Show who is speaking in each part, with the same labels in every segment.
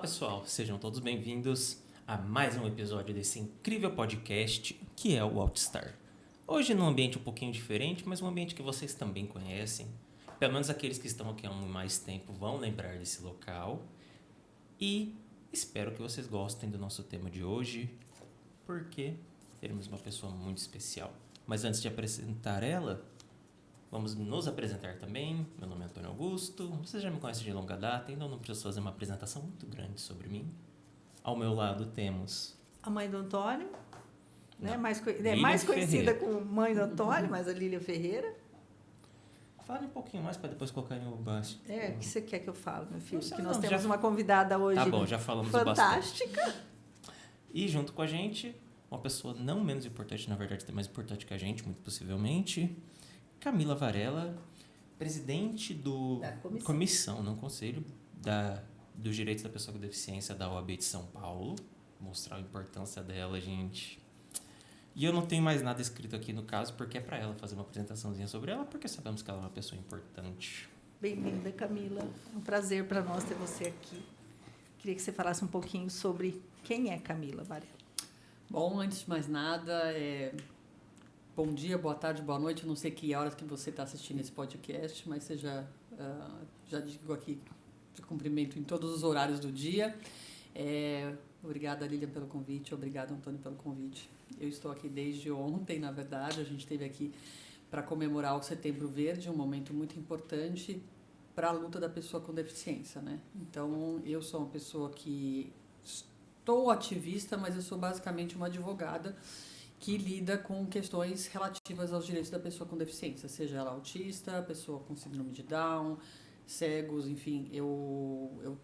Speaker 1: pessoal, sejam todos bem-vindos a mais um episódio desse incrível podcast que é o Outstar. Hoje num ambiente um pouquinho diferente, mas um ambiente que vocês também conhecem. Pelo menos aqueles que estão aqui há mais tempo vão lembrar desse local. E espero que vocês gostem do nosso tema de hoje, porque teremos uma pessoa muito especial. Mas antes de apresentar ela, vamos nos apresentar também. Meu nome é Antônio Augusto. Vocês já me conhecem de longa data, então não preciso fazer uma apresentação muito grande sobre mim. Ao meu lado temos...
Speaker 2: a mãe do Antônio, né?
Speaker 1: Não,
Speaker 2: mais
Speaker 1: Lília
Speaker 2: conhecida
Speaker 1: Ferreira.
Speaker 2: como mãe do Antônio, mas a Lília Ferreira.
Speaker 1: Fale um pouquinho mais para depois colocar em o baixo.
Speaker 2: O que você quer que eu fale, meu filho?
Speaker 1: Não sei
Speaker 2: Que nós
Speaker 1: não,
Speaker 2: temos
Speaker 1: já-
Speaker 2: uma convidada hoje
Speaker 1: Tá bom, já falamos o bastante.
Speaker 2: fantástica.
Speaker 1: E junto com a gente, uma pessoa não menos importante, na verdade, até mais importante que a gente, muito possivelmente, Camila Varela, presidente do...
Speaker 2: Da comissão.
Speaker 1: Comissão, não conselho, dos direitos da pessoa com deficiência da OAB de São Paulo. Mostrar a importância dela, gente. E eu não tenho mais nada escrito aqui no caso, porque é para ela fazer uma apresentaçãozinha sobre ela, porque sabemos que ela é uma pessoa importante.
Speaker 2: Bem-vinda, Camila. É um prazer para nós ter você aqui. Queria que você falasse um pouquinho sobre quem é Camila Varela.
Speaker 3: Bom, antes de mais nada, bom dia, boa tarde, boa noite. Eu não sei que horas que você está assistindo esse podcast, mas você já digo aqui, te cumprimento em todos os horários do dia. Obrigada, Lilian, pelo convite. Obrigado, Antônio, pelo convite. Eu estou aqui desde ontem, na verdade. A gente esteve aqui para comemorar o Setembro Verde, um momento muito importante para a luta da pessoa com deficiência, né? Então, eu sou uma pessoa que estou ativista, mas eu sou basicamente uma advogada que lida com questões relativas aos direitos da pessoa com deficiência, seja ela autista, pessoa com síndrome de Down, cegos, enfim, eu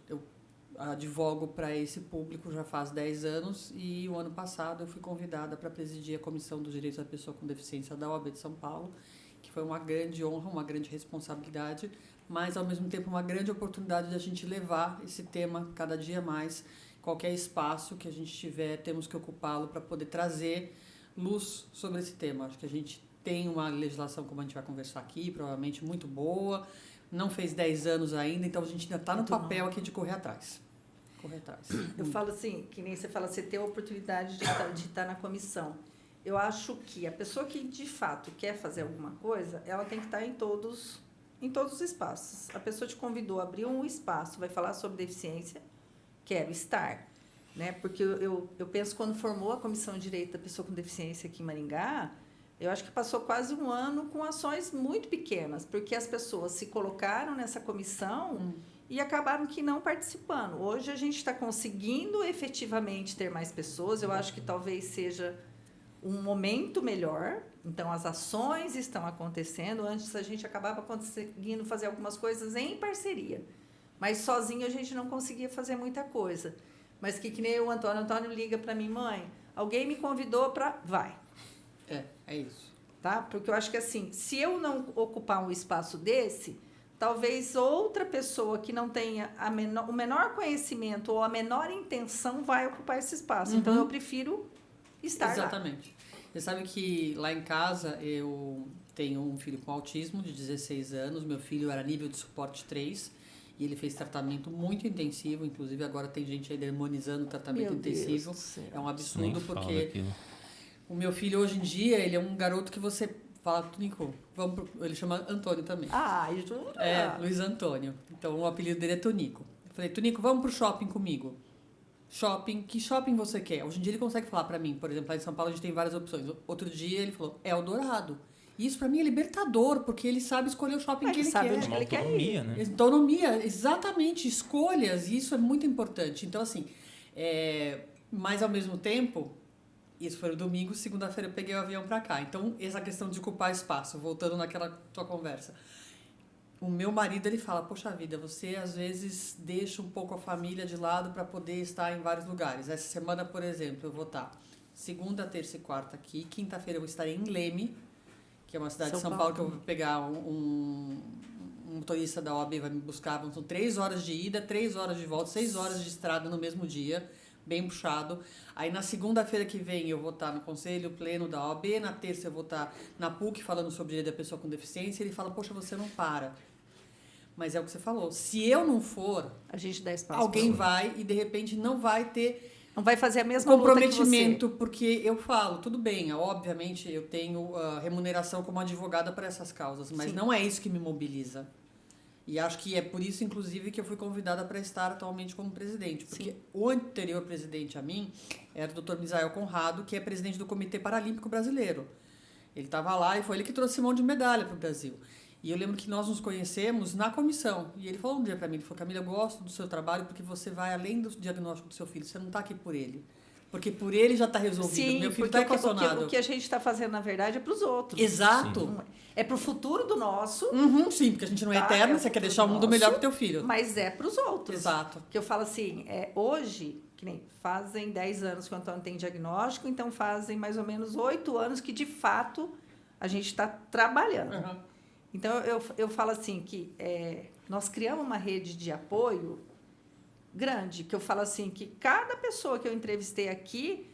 Speaker 3: advogo para esse público já faz 10 anos e o ano passado eu fui convidada para presidir a Comissão dos Direitos da Pessoa com Deficiência da OAB de São Paulo, que foi uma grande honra, uma grande responsabilidade, mas ao mesmo tempo uma grande oportunidade de a gente levar esse tema cada dia mais. Qualquer espaço que a gente tiver, temos que ocupá-lo para poder trazer luz sobre esse tema. Acho que a gente tem uma legislação, como a gente vai conversar aqui, provavelmente muito boa, não fez 10 anos ainda, então a gente ainda está no papel aqui de correr atrás.
Speaker 2: Eu falo assim, que nem você fala, você tem a oportunidade de estar na comissão. Eu acho que a pessoa que de fato quer fazer alguma coisa, ela tem que estar em todos os espaços. A pessoa te convidou, abriu um espaço, vai falar sobre deficiência, quero estar. Né? Porque eu penso, quando formou a Comissão de Direito da Pessoa com Deficiência aqui em Maringá, eu acho que passou quase um ano com ações muito pequenas, porque as pessoas se colocaram nessa comissão e acabaram que não participando. Hoje a gente está conseguindo efetivamente ter mais pessoas, eu acho que talvez seja um momento melhor, então as ações estão acontecendo. Antes a gente acabava conseguindo fazer algumas coisas em parceria, mas sozinho a gente não conseguia fazer muita coisa. Mas que nem o Antônio liga para mim, mãe, alguém me convidou para... Vai.
Speaker 3: É isso.
Speaker 2: Tá? Porque eu acho que assim, se eu não ocupar um espaço desse, talvez outra pessoa que não tenha o menor conhecimento ou a menor intenção vai ocupar esse espaço. Então, eu prefiro estar
Speaker 3: Exatamente. Você sabe que lá em casa eu tenho um filho com autismo de 16 anos. Meu filho era nível de suporte 3 e ele fez tratamento muito intensivo. Inclusive, agora tem gente aí demonizando o tratamento intensivo. É um absurdo porque o meu filho hoje em dia, ele é um garoto que você fala, Tunico, ele chama Antônio também.
Speaker 2: Jura?
Speaker 3: Luiz Antônio. Então, o apelido dele é Tunico. Eu falei, Tunico, vamos pro shopping comigo. Shopping, que shopping você quer? Hoje em dia ele consegue falar pra mim, por exemplo, lá em São Paulo a gente tem várias opções. Outro dia ele falou, Eldorado. E isso pra mim é libertador, porque ele sabe escolher o shopping que ele quer.
Speaker 1: Uma autonomia, né?
Speaker 3: Autonomia, exatamente, escolhas, e isso é muito importante. Então, assim, mas ao mesmo tempo, isso foi no domingo, segunda-feira eu peguei o avião pra cá. Então, essa questão de ocupar espaço, voltando naquela tua conversa. O meu marido, ele fala, poxa vida, você às vezes deixa um pouco a família de lado para poder estar em vários lugares. Essa semana, por exemplo, eu vou estar segunda, terça e quarta aqui. Quinta-feira eu vou estar em Leme, que é uma cidade de São Paulo, que eu vou pegar um motorista da OAB, vai me buscar. São 3 horas de ida, 3 horas de volta, 6 horas de estrada no mesmo dia, bem puxado. Aí na segunda-feira que vem eu vou estar no Conselho Pleno da OAB, na terça eu vou estar na PUC falando sobre o direito da pessoa com deficiência. Ele fala, poxa, você não para. Mas é o que você falou. Se eu não for,
Speaker 2: A gente dá espaço.
Speaker 3: alguém
Speaker 2: pra
Speaker 3: vai e de repente não vai ter
Speaker 2: não vai fazer a mesma luta que você.
Speaker 3: comprometimento, porque eu falo, tudo bem, obviamente eu tenho remuneração como advogada para essas causas, mas
Speaker 2: Sim.
Speaker 3: não é isso que me mobiliza. E acho que é por isso, inclusive, que eu fui convidada para estar atualmente como presidente. Porque
Speaker 2: Sim.
Speaker 3: o anterior presidente a mim era o Dr. Misael Conrado, que é presidente do Comitê Paralímpico Brasileiro. Ele estava lá e foi ele que trouxe mão de medalha para o Brasil. E eu lembro que nós nos conhecemos na comissão. E ele falou um dia para mim, ele falou, Camila, eu gosto do seu trabalho porque você vai além do diagnóstico do seu filho. Você não está aqui por ele. Porque por ele já está resolvido.
Speaker 2: Sim,
Speaker 3: Meu filho
Speaker 2: porque
Speaker 3: está equacionado.
Speaker 2: o que a gente está fazendo, na verdade, é para os outros.
Speaker 3: Exato.
Speaker 2: É para o futuro do nosso,
Speaker 3: Uhum, sim, porque a gente não é
Speaker 2: Tá,
Speaker 3: eterno,
Speaker 2: é
Speaker 3: você quer
Speaker 2: pro
Speaker 3: deixar o mundo
Speaker 2: nosso,
Speaker 3: melhor pro teu filho.
Speaker 2: mas é para os outros.
Speaker 3: Exato.
Speaker 2: Que eu falo assim, hoje, que nem fazem 10 anos que o Antônio tem diagnóstico, então fazem mais ou menos 8 anos que, de fato, a gente está trabalhando.
Speaker 3: Uhum.
Speaker 2: Então, eu falo assim que nós criamos uma rede de apoio grande, que eu falo assim que cada pessoa que eu entrevistei aqui,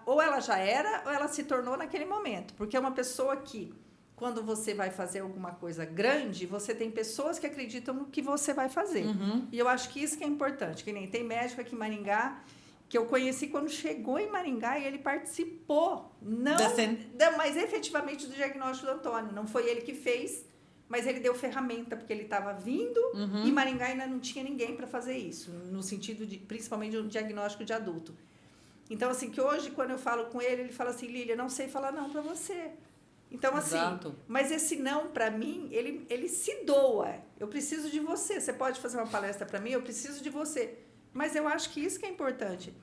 Speaker 2: ou ela já era, ou ela se tornou naquele momento. Porque é uma pessoa que, quando você vai fazer alguma coisa grande, você tem pessoas que acreditam no que você vai fazer.
Speaker 3: Uhum.
Speaker 2: E eu acho que isso que é importante. Que nem tem médico aqui em Maringá, que eu conheci quando chegou em Maringá e ele participou, mas efetivamente do diagnóstico do Antônio. Não foi ele que fez, mas ele deu ferramenta, porque ele estava vindo e em Maringá ainda não tinha ninguém para fazer isso, no sentido de, principalmente, de um diagnóstico de adulto. Então, assim, que hoje, quando eu falo com ele, ele fala assim, Lília, não sei falar não para você. Então, assim,
Speaker 3: Exato.
Speaker 2: mas esse não para mim, ele se doa. Eu preciso de você. Você pode fazer uma palestra para mim? Eu preciso de você. Mas eu acho que isso que é importante.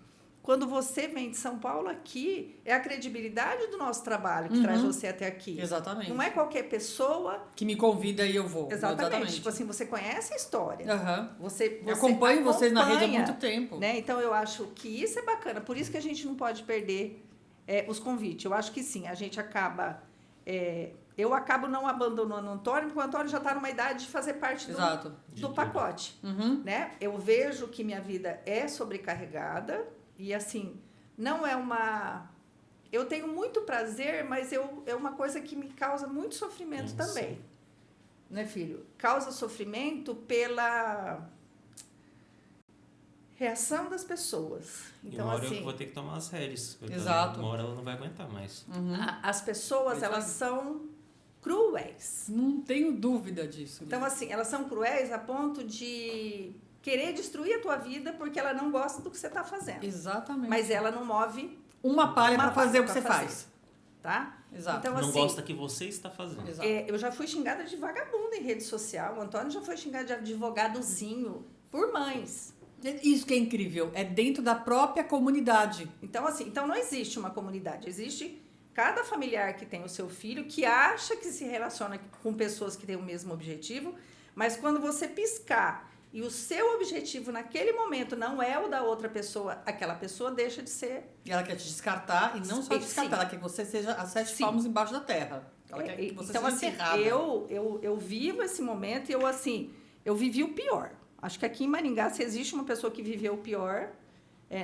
Speaker 2: Quando você vem de São Paulo aqui, é a credibilidade do nosso trabalho que traz você até aqui.
Speaker 3: Exatamente.
Speaker 2: Não é qualquer pessoa...
Speaker 3: Que me convida e eu vou.
Speaker 2: Exatamente. Tipo assim, você conhece a história.
Speaker 3: Uhum.
Speaker 2: Você
Speaker 3: Eu acompanho vocês na rede há
Speaker 2: acompanha,
Speaker 3: muito tempo.
Speaker 2: né? Então, eu acho que isso é bacana. Por isso que a gente não pode perder os convites. Eu acho que sim, a gente acaba... eu acabo não abandonando o Antônio, porque o Antônio já está numa idade de fazer parte
Speaker 3: Exato.
Speaker 2: do pacote.
Speaker 3: Uhum.
Speaker 2: Né? Eu vejo que minha vida é sobrecarregada e, assim, não é uma... Eu tenho muito prazer, mas é uma coisa que me causa muito sofrimento também. Né, filho? Causa sofrimento pela reação das pessoas. Então,
Speaker 1: uma hora
Speaker 2: assim...
Speaker 1: eu vou ter que tomar as rédeas. Porque
Speaker 3: Exato.
Speaker 1: Uma hora ela não vai aguentar mais.
Speaker 2: As pessoas, elas são cruéis.
Speaker 3: Não tenho dúvida disso.
Speaker 2: Então, assim, elas são cruéis a ponto de querer destruir a tua vida porque ela não gosta do que você está fazendo.
Speaker 3: Exatamente.
Speaker 2: Mas ela não move
Speaker 3: uma palha
Speaker 2: uma
Speaker 3: para fazer o
Speaker 2: palha
Speaker 3: que você
Speaker 2: pra
Speaker 3: faz.
Speaker 2: tá?
Speaker 3: Exato.
Speaker 2: Então,
Speaker 1: Não
Speaker 2: assim,
Speaker 1: gosta que você está fazendo.
Speaker 3: Exato.
Speaker 2: eu já fui xingada de vagabunda em rede social. O Antônio já foi xingado de advogadozinho por mães.
Speaker 3: Isso que é incrível. É dentro da própria comunidade.
Speaker 2: Então, assim, então não existe uma comunidade. Existe cada familiar que tem o seu filho, que acha que se relaciona com pessoas que têm o mesmo objetivo, mas quando você piscar e o seu objetivo naquele momento não é o da outra pessoa, aquela pessoa deixa de ser...
Speaker 3: E ela quer te descartar, e não só
Speaker 2: Sim.
Speaker 3: descartar, ela quer que você seja a 7
Speaker 2: Sim.
Speaker 3: palmos embaixo da terra. Ela quer que você
Speaker 2: então,
Speaker 3: seja
Speaker 2: assim,
Speaker 3: enterrada.
Speaker 2: eu vivo esse momento e eu vivi o pior. Acho que aqui em Maringá, se existe uma pessoa que viveu o pior,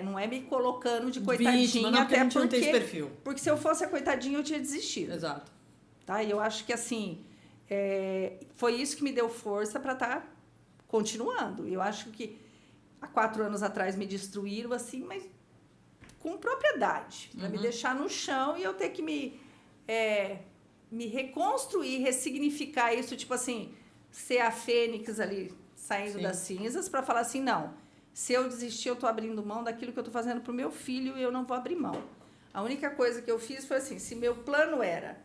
Speaker 2: não é me colocando de coitadinha,
Speaker 3: Vítima, não, porque a
Speaker 2: até
Speaker 3: gente não tem esse perfil.
Speaker 2: porque se eu fosse a coitadinha, eu tinha desistido.
Speaker 3: Exato.
Speaker 2: Tá? E eu acho que, assim, foi isso que me deu força para estar continuando. Eu acho que há 4 anos atrás me destruíram, assim, mas com propriedade, para me deixar no chão e eu ter que me reconstruir, ressignificar isso, tipo assim, ser a fênix ali, saindo das cinzas, para falar assim, não, se eu desistir, eu estou abrindo mão daquilo que eu estou fazendo para o meu filho e eu não vou abrir mão. A única coisa que eu fiz foi assim, se meu plano era,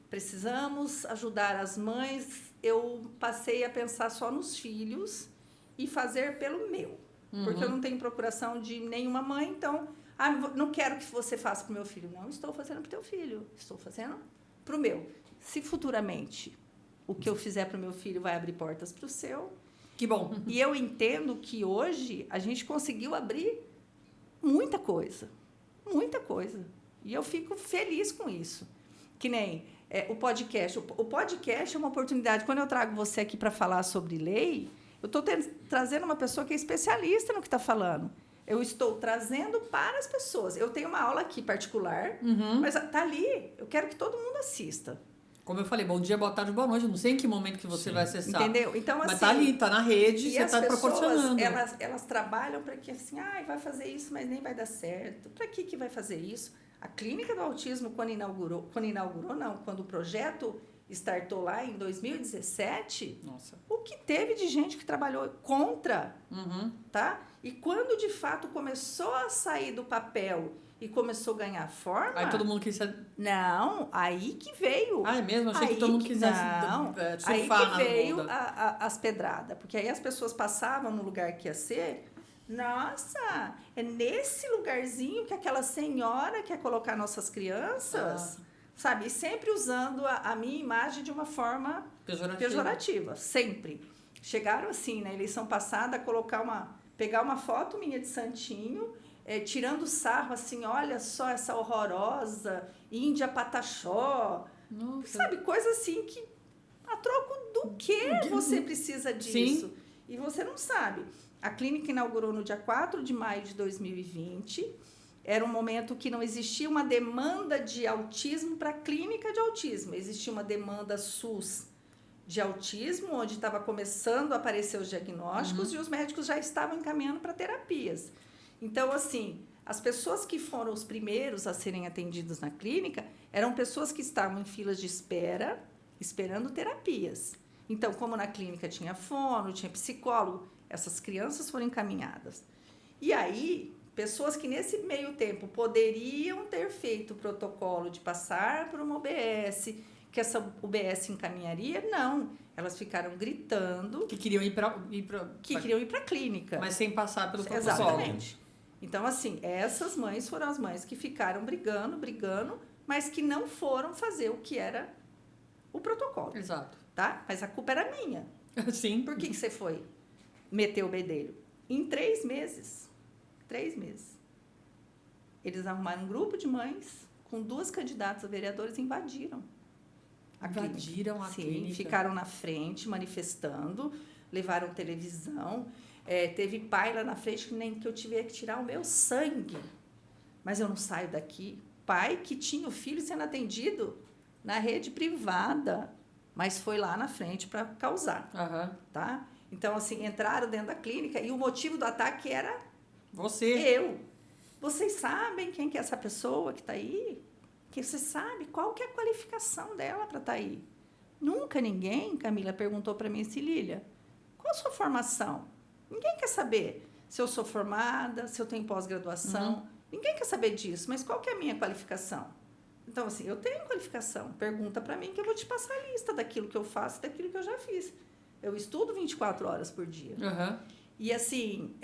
Speaker 2: precisamos ajudar as mães, eu passei a pensar só nos filhos e fazer pelo meu. Porque eu não tenho procuração de nenhuma mãe, então, não quero que você faça para o meu filho. Não estou fazendo para o teu filho, estou fazendo para o meu. Se futuramente o que eu fizer para o meu filho vai abrir portas para o seu...
Speaker 3: Que bom.
Speaker 2: E eu entendo que hoje a gente conseguiu abrir muita coisa. Muita coisa. E eu fico feliz com isso. Que nem o podcast. O podcast é uma oportunidade. Quando eu trago você aqui para falar sobre lei, eu estou trazendo uma pessoa que é especialista no que está falando. Eu estou trazendo para as pessoas. Eu tenho uma aula aqui particular, mas está ali. Eu quero que todo mundo assista.
Speaker 3: Como eu falei, bom dia, boa tarde, boa noite. Eu não sei em que momento que você
Speaker 1: Sim.
Speaker 3: vai acessar.
Speaker 2: Entendeu? Então, assim...
Speaker 3: Mas tá ali, tá na rede,
Speaker 2: E
Speaker 3: você
Speaker 2: as
Speaker 3: tá
Speaker 2: pessoas,
Speaker 3: proporcionando.
Speaker 2: elas trabalham para que assim, vai fazer isso, mas nem vai dar certo. Para que vai fazer isso? A clínica do autismo, quando o projeto startou lá em 2017,
Speaker 3: Nossa.
Speaker 2: o que teve de gente que trabalhou contra,
Speaker 3: Uhum.
Speaker 2: tá? E quando de fato começou a sair do papel e começou a ganhar forma...
Speaker 3: Aí todo mundo quis...
Speaker 2: Não, aí que veio...
Speaker 3: Ah, é mesmo? Achei que todo mundo quisesse surfar
Speaker 2: aí que
Speaker 3: na
Speaker 2: veio
Speaker 3: onda.
Speaker 2: as pedradas. Porque aí as pessoas passavam no lugar que ia ser... Nossa, é nesse lugarzinho que aquela senhora quer colocar nossas crianças... Sabe? E sempre usando a minha imagem de uma forma pejorativa. Sempre. Chegaram assim, na eleição passada, a pegar uma foto minha de santinho... tirando sarro assim, olha só essa horrorosa Índia Pataxó.
Speaker 3: Nossa.
Speaker 2: Sabe, coisa assim que a troco do que você precisa disso?
Speaker 3: Sim.
Speaker 2: E você não sabe. A clínica inaugurou no dia 4 de maio de 2020. Era um momento que não existia uma demanda de autismo para a clínica de autismo. Existia uma demanda SUS de autismo, onde estava começando a aparecer os diagnósticos e os médicos já estavam encaminhando para terapias. Então, assim, as pessoas que foram os primeiros a serem atendidos na clínica eram pessoas que estavam em filas de espera, esperando terapias. Então, como na clínica tinha fono, tinha psicólogo, essas crianças foram encaminhadas. E aí, pessoas que nesse meio tempo poderiam ter feito o protocolo de passar por uma UBS, que essa UBS encaminharia, não. Elas ficaram gritando...
Speaker 3: Que queriam ir para
Speaker 2: queriam ir para a clínica.
Speaker 3: Mas sem passar pelo protocolo.
Speaker 2: Exatamente. Então, assim, essas mães foram as mães que ficaram brigando, mas que não foram fazer o que era o protocolo.
Speaker 3: Exato.
Speaker 2: Tá? Mas a culpa era minha.
Speaker 3: Sim.
Speaker 2: Por que você foi meter o bedelho? Em 3 meses, eles arrumaram um grupo de mães com 2 candidatas a vereadores e invadiram a clínica.
Speaker 3: Sim,
Speaker 2: ficaram na frente manifestando, levaram televisão. Teve pai lá na frente que eu tive que tirar o meu sangue. Mas eu não saio daqui. Pai que tinha o filho sendo atendido na rede privada, mas foi lá na frente para causar. Tá? Então, assim, entraram dentro da clínica e o motivo do ataque era... Eu. Vocês sabem quem que é essa pessoa que está aí? Que você sabe qual que é a qualificação dela para estar aí? Nunca ninguém, Camila, perguntou para mim assim, Lília, qual a sua formação? Ninguém quer saber se eu sou formada, se eu tenho pós-graduação. Ninguém quer saber disso, mas qual que é a minha qualificação? Então, assim, eu tenho qualificação. Pergunta para mim que eu vou te passar a lista daquilo que eu faço, daquilo que eu já fiz. Eu estudo 24 horas por dia. E, assim,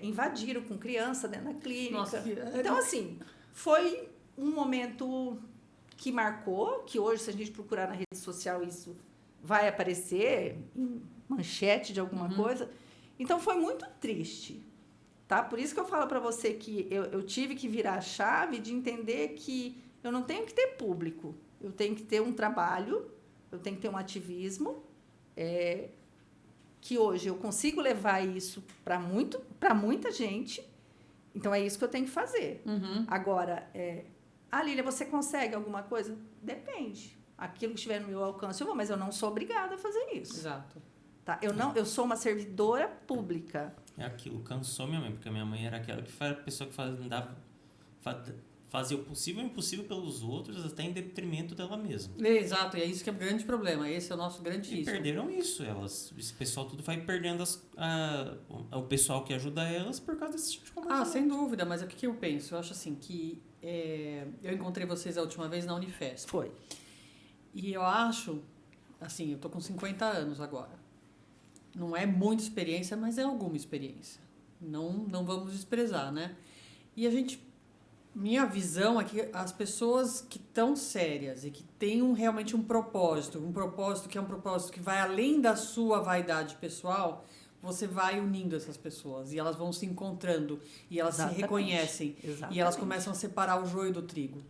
Speaker 2: invadiram com criança dentro da clínica.
Speaker 3: Nossa,
Speaker 2: então, assim, foi um momento que marcou, que hoje, se a gente procurar na rede social, isso vai aparecer em manchete de alguma coisa. Então, foi muito triste, tá? Por isso que eu falo para você que eu tive que virar a chave de entender que eu não tenho que ter público. Eu tenho que ter um trabalho, eu tenho que ter um ativismo, que hoje eu consigo levar isso para muita gente. Então, é isso que eu tenho que fazer. Agora, Lília, você consegue alguma coisa? Depende. Aquilo que estiver no meu alcance, eu vou, mas eu não sou obrigada a fazer isso.
Speaker 3: Exato.
Speaker 2: Tá? Eu sou uma servidora pública.
Speaker 1: É aquilo, cansou minha mãe, porque a minha mãe era aquela que foi a pessoa que fazia o possível e o impossível pelos outros, até em detrimento dela mesma.
Speaker 3: Exato, e é isso que é o grande problema. Esse é o nosso grande risco.
Speaker 1: E perderam isso. Esse pessoal tudo vai perdendo o pessoal que ajuda elas por causa desse tipo de comportamento.
Speaker 3: Sem dúvida, mas o que eu penso? Eu acho assim que eu encontrei vocês a última vez na Unifesp.
Speaker 2: Foi.
Speaker 3: E eu acho, assim, eu tô com 50 anos agora. Não é muita experiência, mas é alguma experiência. Não vamos desprezar, né? E minha visão é que as pessoas que estão sérias e que têm realmente um propósito que é um propósito que vai além da sua vaidade pessoal, você vai unindo essas pessoas e elas vão se encontrando e elas se reconhecem.
Speaker 2: Exatamente.
Speaker 3: E elas começam a separar o joio do trigo.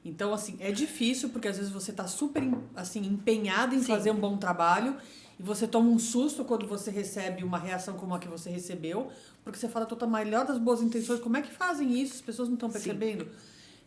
Speaker 3: Então, assim, é difícil porque às vezes você está super assim, empenhado em fazer um bom trabalho e você toma um susto quando você recebe uma reação como a que você recebeu, porque você fala, tô com a melhor das boas intenções, como é que fazem isso? As pessoas não estão percebendo.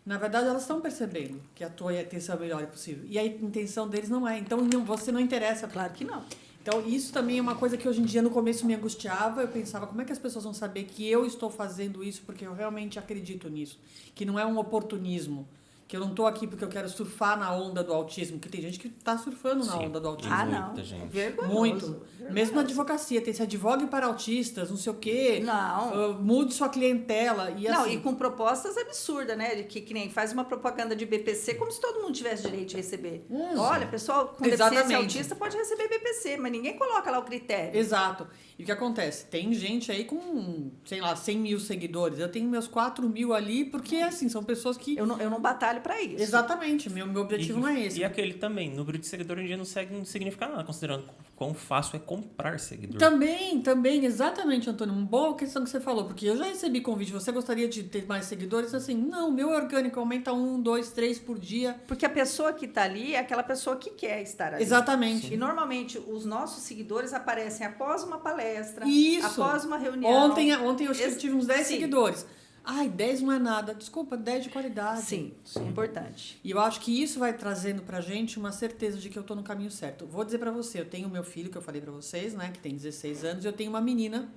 Speaker 3: Na verdade, elas estão percebendo que a tua intenção é a melhor possível. E a intenção deles não é. Então, você não interessa.
Speaker 2: Claro que não.
Speaker 3: Então, isso também é uma coisa que hoje em dia, no começo, me angustiava. Eu pensava, como é que as pessoas vão saber que eu estou fazendo isso porque eu realmente acredito nisso? Que não é um oportunismo. Que eu não estou aqui porque eu quero surfar na onda do autismo. Que tem gente que está surfando na onda do autismo.
Speaker 1: Muita gente.
Speaker 2: Vergonhoso.
Speaker 3: Muito.
Speaker 2: Vergonhoso.
Speaker 3: Mesmo na advocacia, tem se advogue para autistas, não sei o quê.
Speaker 2: Não.
Speaker 3: Mude sua clientela. E
Speaker 2: Não,
Speaker 3: assim,
Speaker 2: e com propostas absurdas, né? De que nem faz uma propaganda de BPC como se todo mundo tivesse direito de receber. Olha, pessoal com deficiência
Speaker 3: Exatamente.
Speaker 2: autista pode receber BPC, mas ninguém coloca lá o critério.
Speaker 3: Exato. E o que acontece? Tem gente aí com, sei lá, 100 mil seguidores. Eu tenho meus 4 mil ali, porque, assim, são pessoas que...
Speaker 2: Eu não batalho pra isso.
Speaker 3: Exatamente. Meu objetivo não é esse.
Speaker 1: E aquele também, número de seguidor hoje em dia não significa nada, considerando quão fácil é comprar seguidor.
Speaker 3: Também, exatamente, Antônio. Uma boa questão que você falou, porque eu já recebi convite. Você gostaria de ter mais seguidores? Assim, não, meu orgânico aumenta 1, 2, 3 por dia.
Speaker 2: Porque a pessoa que tá ali é aquela pessoa que quer estar ali.
Speaker 3: Exatamente.
Speaker 2: E normalmente os nossos seguidores aparecem após uma palestra,
Speaker 3: Isso.
Speaker 2: após uma reunião.
Speaker 3: Ontem eu tive uns 10
Speaker 2: Sim.
Speaker 3: seguidores. Ai, 10 não é nada. Desculpa, 10 de qualidade.
Speaker 2: Sim, é importante.
Speaker 3: E eu acho que isso vai trazendo pra gente uma certeza de que eu tô no caminho certo. Vou dizer pra você, eu tenho meu filho, que eu falei pra vocês, né, que tem 16 anos, e eu tenho uma menina,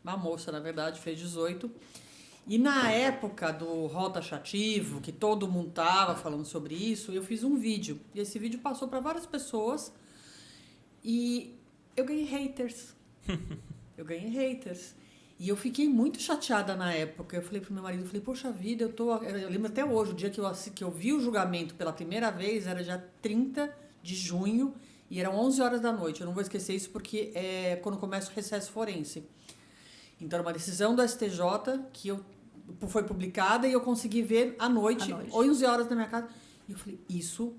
Speaker 3: uma moça, na verdade, fez 18. E na época do rol taxativo, que todo mundo tava falando sobre isso, eu fiz um vídeo. E esse vídeo passou pra várias pessoas e eu ganhei haters. E eu fiquei muito chateada na época. Eu falei pro meu marido, poxa vida, eu lembro até hoje, o dia que eu vi o julgamento pela primeira vez, era dia 30 de junho, e eram 11 horas da noite. Eu não vou esquecer isso porque é quando começa o recesso forense. Então, era uma decisão do STJ que foi publicada e eu consegui ver à noite, 11 horas na minha casa. E eu falei, isso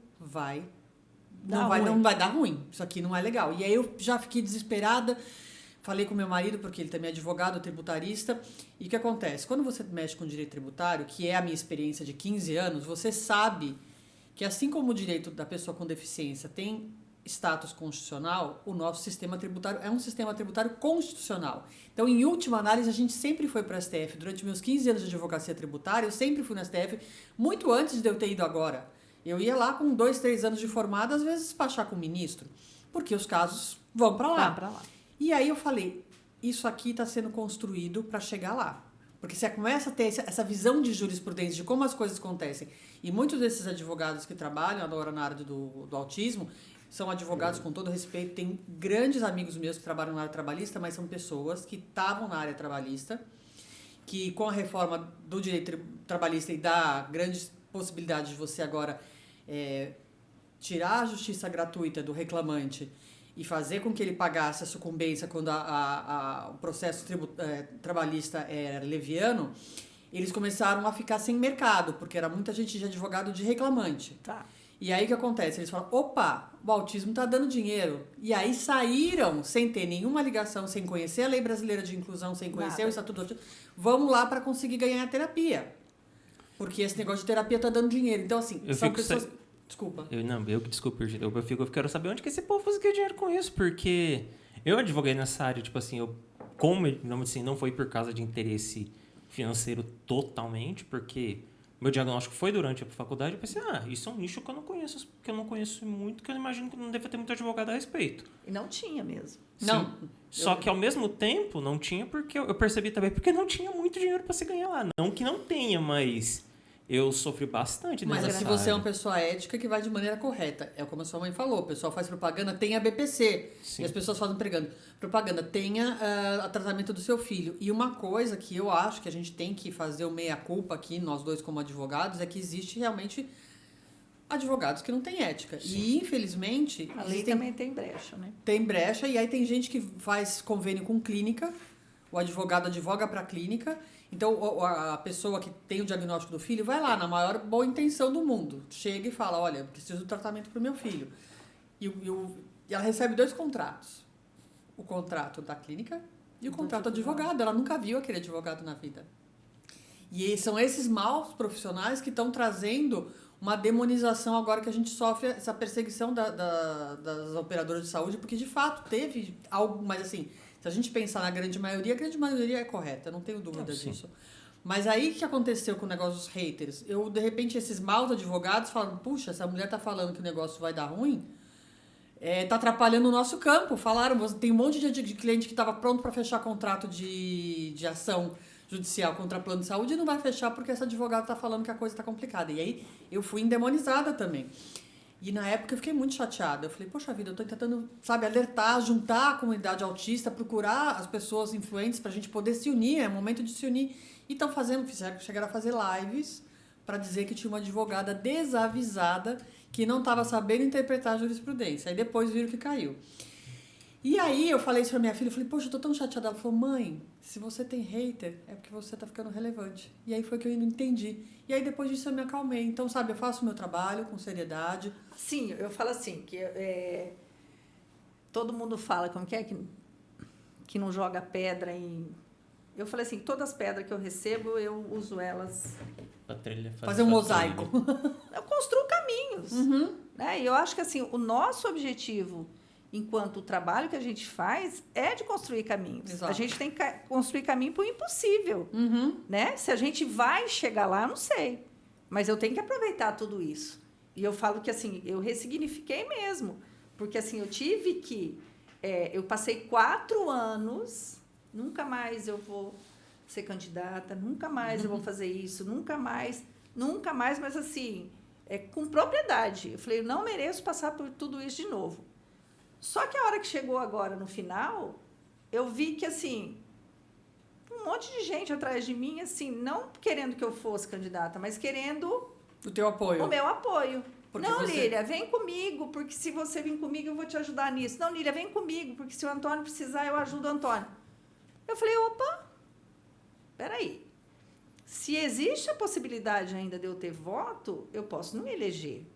Speaker 3: não vai dar ruim. Isso aqui não é legal. E aí eu já fiquei desesperada. Falei com meu marido, porque ele também é advogado, tributarista. E o que acontece? Quando você mexe com direito tributário, que é a minha experiência de 15 anos, você sabe que assim como o direito da pessoa com deficiência tem status constitucional, o nosso sistema tributário é um sistema tributário constitucional. Então, em última análise, a gente sempre foi para o STF. Durante meus 15 anos de advocacia tributária, eu sempre fui no STF, muito antes de eu ter ido agora. Eu ia lá com 2, 3 anos de formada, às vezes despachar com o ministro, porque os casos vão para lá. E aí eu falei, isso aqui está sendo construído para chegar lá. Porque você começa a ter essa visão de jurisprudência, de como as coisas acontecem. E muitos desses advogados que trabalham agora na área do autismo são advogados, com todo respeito. Tem grandes amigos meus que trabalham na área trabalhista, mas são pessoas que estavam na área trabalhista, que com a reforma do direito trabalhista e dá grandes possibilidades de você agora tirar a justiça gratuita do reclamante e fazer com que ele pagasse a sucumbência quando o processo trabalhista era leviano, eles começaram a ficar sem mercado, porque era muita gente de advogado de reclamante.
Speaker 2: Tá.
Speaker 3: E aí o que acontece? Eles falam, opa, o autismo está dando dinheiro. E aí saíram sem ter nenhuma ligação, sem conhecer a Lei Brasileira de Inclusão, sem conhecer o Estatuto do Autismo. Vamos lá para conseguir ganhar terapia. Porque esse negócio de terapia está dando dinheiro. Então, assim, são pessoas... Desculpa.
Speaker 1: Eu quero saber onde que esse povo conseguiu dinheiro com isso, porque eu advoguei nessa área, tipo assim, não foi por causa de interesse financeiro totalmente, porque meu diagnóstico foi durante a faculdade, eu pensei, isso é um nicho que eu não conheço muito, que eu imagino que não deve ter muito advogado a respeito.
Speaker 2: E não tinha mesmo.
Speaker 3: Não.
Speaker 1: Sim. Só que ao mesmo tempo não tinha, porque eu percebi também, porque não tinha muito dinheiro para se ganhar lá. Não que não tenha, mas eu sofri bastante nessa
Speaker 3: Mas se
Speaker 1: área.
Speaker 3: você é uma pessoa ética que vai de maneira correta. É como a sua mãe falou, o pessoal faz propaganda, tem a BPC. Sim. E as pessoas fazem propaganda, tenha o tratamento do seu filho. E uma coisa que eu acho que a gente tem que fazer o meia-culpa aqui, nós dois como advogados, é que existe realmente advogados que não têm ética. Sim. E, infelizmente...
Speaker 2: A lei também tem brecha, né?
Speaker 3: Tem brecha, e aí tem gente que faz convênio com clínica, o advogado advoga para a clínica. Então, a pessoa que tem o diagnóstico do filho vai lá, na maior boa intenção do mundo. Chega e fala, olha, eu preciso do tratamento para o meu filho. E ela recebe 2 contratos. O contrato da clínica e o contrato do advogado. Ela nunca viu aquele advogado na vida. E são esses maus profissionais que estão trazendo uma demonização agora que a gente sofre essa perseguição das operadoras de saúde, porque de fato teve algo, mas assim... Se a gente pensar na grande maioria é correta, eu não tenho dúvida disso. Mas aí o que aconteceu com o negócio dos haters? De repente, esses maus advogados falaram, puxa, essa mulher tá falando que o negócio vai dar ruim, tá atrapalhando o nosso campo. Falaram, tem um monte de cliente que estava pronto para fechar contrato de ação judicial contra plano de saúde e não vai fechar porque esse advogado tá falando que a coisa tá complicada. E aí eu fui endemonizada também. E na época eu fiquei muito chateada. Eu falei, poxa vida, eu tô tentando, alertar, juntar a comunidade autista, procurar as pessoas influentes pra gente poder se unir, é momento de se unir. E estão chegaram a fazer lives para dizer que tinha uma advogada desavisada que não estava sabendo interpretar a jurisprudência. Aí depois viram que caiu. E aí eu falei isso pra minha filha, eu falei, poxa, eu tô tão chateada. Ela falou, mãe, se você tem hater, é porque você tá ficando relevante. E aí foi que eu não entendi. E aí depois disso eu me acalmei. Então, eu faço o meu trabalho com seriedade.
Speaker 2: Sim, eu falo assim, que todo mundo fala, como que é, que não joga pedra em... Eu falei assim, todas as pedras que eu recebo, eu uso elas...
Speaker 1: Pra trilha,
Speaker 3: fazer um mosaico.
Speaker 2: Eu construo caminhos. Né? E eu acho que assim, o nosso objetivo, enquanto o trabalho que a gente faz, é de construir caminhos.
Speaker 3: Exato.
Speaker 2: A gente tem que construir caminho para o impossível. Né? Se a gente vai chegar lá, eu não sei. Mas eu tenho que aproveitar tudo isso. E eu falo que assim, eu ressignifiquei mesmo. Porque assim, eu tive que... eu passei 4 anos... Nunca mais eu vou ser candidata, nunca mais eu vou fazer isso, nunca mais, mas assim, com propriedade. Eu falei, eu não mereço passar por tudo isso de novo. Só que a hora que chegou agora, no final, eu vi que, assim, um monte de gente atrás de mim, assim, não querendo que eu fosse candidata, mas querendo...
Speaker 3: O teu apoio.
Speaker 2: O meu apoio.
Speaker 3: Porque
Speaker 2: não, Lília, vem comigo, porque se você vir comigo, eu vou te ajudar nisso. Não, Lília, vem comigo, porque se o Antônio precisar, eu ajudo o Antônio. Eu falei, opa, peraí. Se existe a possibilidade ainda de eu ter voto, eu posso não me eleger.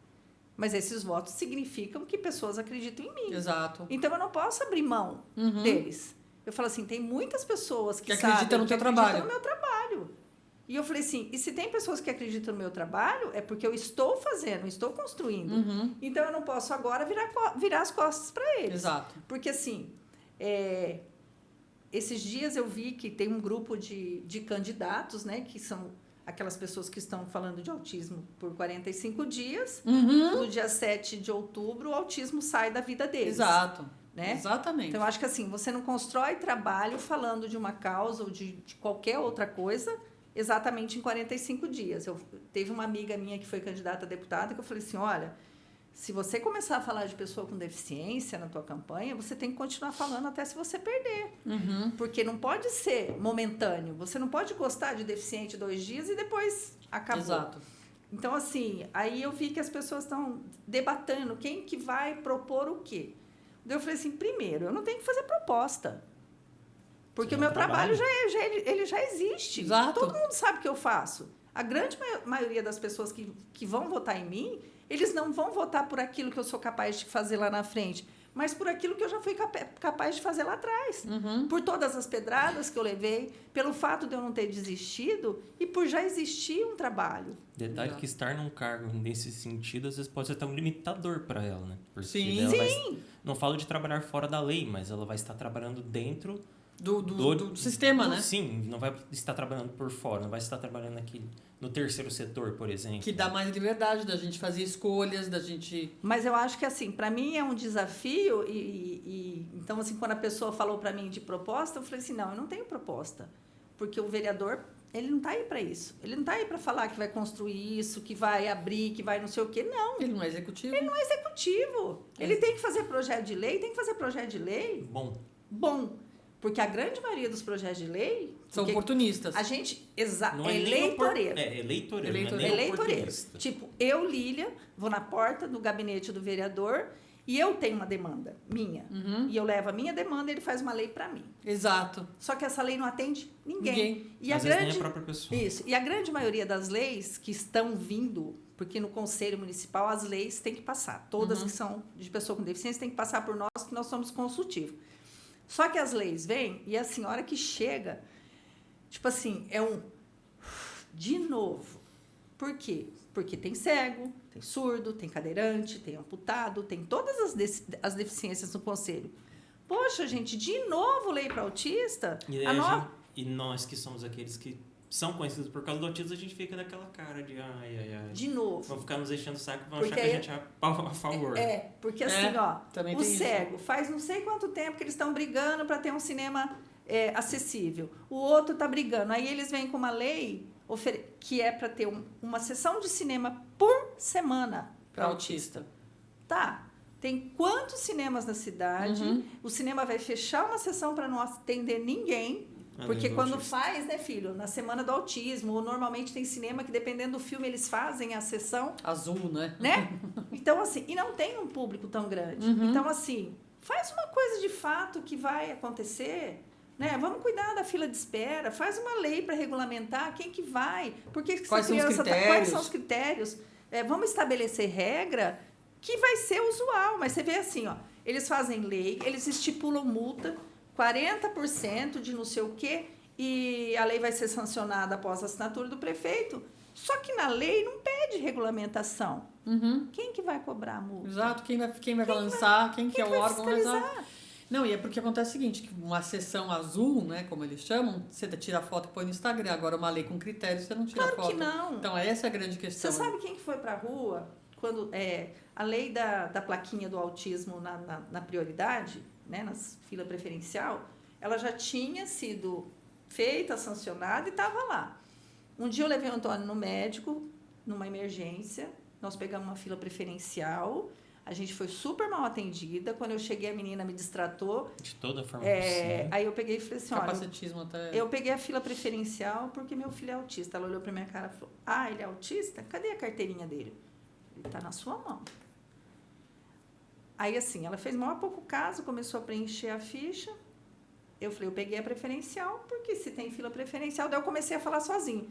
Speaker 2: Mas esses votos significam que pessoas acreditam em mim.
Speaker 3: Exato.
Speaker 2: Então, eu não posso abrir mão deles. Eu falo assim, tem muitas pessoas que
Speaker 3: acreditam no teu trabalho.
Speaker 2: No meu trabalho. E eu falei assim, e se tem pessoas que acreditam no meu trabalho, é porque eu estou fazendo, estou construindo. Então, eu não posso agora virar as costas para eles.
Speaker 3: Exato.
Speaker 2: Porque assim, esses dias eu vi que tem um grupo de candidatos, né, que são aquelas pessoas que estão falando de autismo por 45 dias. No dia 7 de outubro, o autismo sai da vida deles.
Speaker 3: Exato.
Speaker 2: Né?
Speaker 3: Exatamente.
Speaker 2: Então, eu acho que assim, você não constrói trabalho falando de uma causa ou de qualquer outra coisa exatamente em 45 dias. Teve uma amiga minha que foi candidata a deputada que eu falei assim, olha... Se você começar a falar de pessoa com deficiência na tua campanha, você tem que continuar falando até se você perder. Porque não pode ser momentâneo. Você não pode gostar de deficiente 2 dias e depois acabou.
Speaker 3: Exato.
Speaker 2: Então, assim, aí eu vi que as pessoas estão debatendo quem que vai propor o quê. Daí eu falei assim, primeiro, eu não tenho que fazer proposta. Porque o meu trabalho ele já existe.
Speaker 3: Exato.
Speaker 2: Todo mundo sabe o que eu faço. A grande maioria das pessoas que vão votar em mim, eles não vão votar por aquilo que eu sou capaz de fazer lá na frente, mas por aquilo que eu já fui capaz de fazer lá atrás. Por todas as pedradas que eu levei, pelo fato de eu não ter desistido e por já existir um trabalho.
Speaker 1: Detalhe que estar num cargo nesse sentido, às vezes pode ser até um limitador para ela, né? Porque
Speaker 3: Sim.
Speaker 1: ela não falo de trabalhar fora da lei, mas ela vai estar trabalhando dentro
Speaker 3: do sistema, né?
Speaker 1: Sim, não vai estar trabalhando por fora, não vai estar trabalhando aqui no terceiro setor, por exemplo.
Speaker 3: Que dá mais liberdade da gente fazer escolhas, da gente...
Speaker 2: Mas eu acho que, assim, para mim é um desafio então, assim, quando a pessoa falou para mim de proposta, eu falei assim, não, eu não tenho proposta. Porque o vereador, ele não está aí para isso. Ele não está aí para falar que vai construir isso, que vai abrir, que vai não sei o quê, não.
Speaker 3: Ele não é executivo.
Speaker 2: Ele não é executivo. Ele tem que fazer projeto de lei, bom. Porque a grande maioria dos projetos de lei...
Speaker 3: São oportunistas.
Speaker 2: A gente...
Speaker 1: Não é
Speaker 2: eleitoreiro.
Speaker 1: Eleitoreiro.
Speaker 2: Tipo, eu, Lília, vou na porta do gabinete do vereador e eu tenho uma demanda minha. E eu levo a minha demanda e ele faz uma lei para mim.
Speaker 3: Exato.
Speaker 2: Só que essa lei não atende ninguém. E
Speaker 1: às vezes nem a própria pessoa.
Speaker 2: Isso. E a grande maioria das leis que estão vindo... Porque no Conselho Municipal as leis têm que passar. Todas que são de pessoa com deficiência têm que passar por nós, que nós somos consultivos. Só que as leis vêm e a senhora que chega, tipo assim, de novo. Por quê? Porque tem cego, tem surdo, tem cadeirante, tem amputado, tem todas as deficiências no conselho. Poxa, gente, de novo lei para autista?
Speaker 1: E nós que somos aqueles que são conhecidos por causa do autismo, a gente fica daquela cara de ai.
Speaker 2: De novo.
Speaker 1: Vão ficar nos deixando o saco e vão
Speaker 2: Porque
Speaker 1: achar que a gente é a favor.
Speaker 2: Porque assim, ó,
Speaker 3: também
Speaker 2: o
Speaker 3: tem isso.
Speaker 2: cego faz não sei quanto tempo que eles estão brigando para ter um cinema acessível. O outro está brigando. Aí eles vêm com uma lei que é para ter uma sessão de cinema por semana
Speaker 3: Para autista.
Speaker 2: Tá. Tem quantos cinemas na cidade?
Speaker 3: Uhum.
Speaker 2: O cinema vai fechar uma sessão para não atender ninguém. Porque quando faz, né, filho, na semana do autismo, ou normalmente tem cinema que, dependendo do filme, eles fazem a sessão.
Speaker 3: Azul, né?
Speaker 2: Então, assim, e não tem um público tão grande.
Speaker 3: Uhum.
Speaker 2: Então, assim, faz uma coisa de fato que vai acontecer, né? Vamos cuidar da fila de espera, faz uma lei para regulamentar quem que vai, por que essa
Speaker 3: Quais são os
Speaker 2: criança tá,
Speaker 3: critérios?
Speaker 2: quais são os critérios. Vamos estabelecer regra que vai ser usual, mas você vê assim, ó, eles fazem lei, eles estipulam multa, 40% de não sei o quê, e a lei vai ser sancionada após a assinatura do prefeito. Só que na lei não pede regulamentação.
Speaker 3: Uhum.
Speaker 2: Quem que vai cobrar a multa?
Speaker 3: Exato, quem vai balançar, quem que é o
Speaker 2: vai
Speaker 3: órgão
Speaker 2: fiscalizar?
Speaker 3: exato. Não, e é porque acontece o seguinte, que uma sessão azul, né, como eles chamam, você tira a foto e põe no Instagram. Agora, uma lei com critérios, você não tira
Speaker 2: Claro
Speaker 3: a foto.
Speaker 2: que não.
Speaker 3: Então, essa é a grande questão.
Speaker 2: Você sabe quem que foi para a rua quando a lei da plaquinha do autismo na prioridade, né, na fila preferencial, ela já tinha sido feita, sancionada e estava lá. Um dia eu levei o Antônio no médico, numa emergência, nós pegamos uma fila preferencial, a gente foi super mal atendida, quando eu cheguei a menina me distratou.
Speaker 1: De toda forma possível.
Speaker 2: Aí eu peguei e falei assim, olha,
Speaker 3: Capacitismo até...
Speaker 2: eu peguei a fila preferencial porque meu filho é autista. Ela olhou para minha cara e falou, ele é autista? Cadê a carteirinha dele? Ele está na sua mão. Aí assim, ela fez mal a pouco caso, começou a preencher a ficha. Eu falei, eu peguei a preferencial, porque se tem fila preferencial, daí eu comecei a falar sozinho.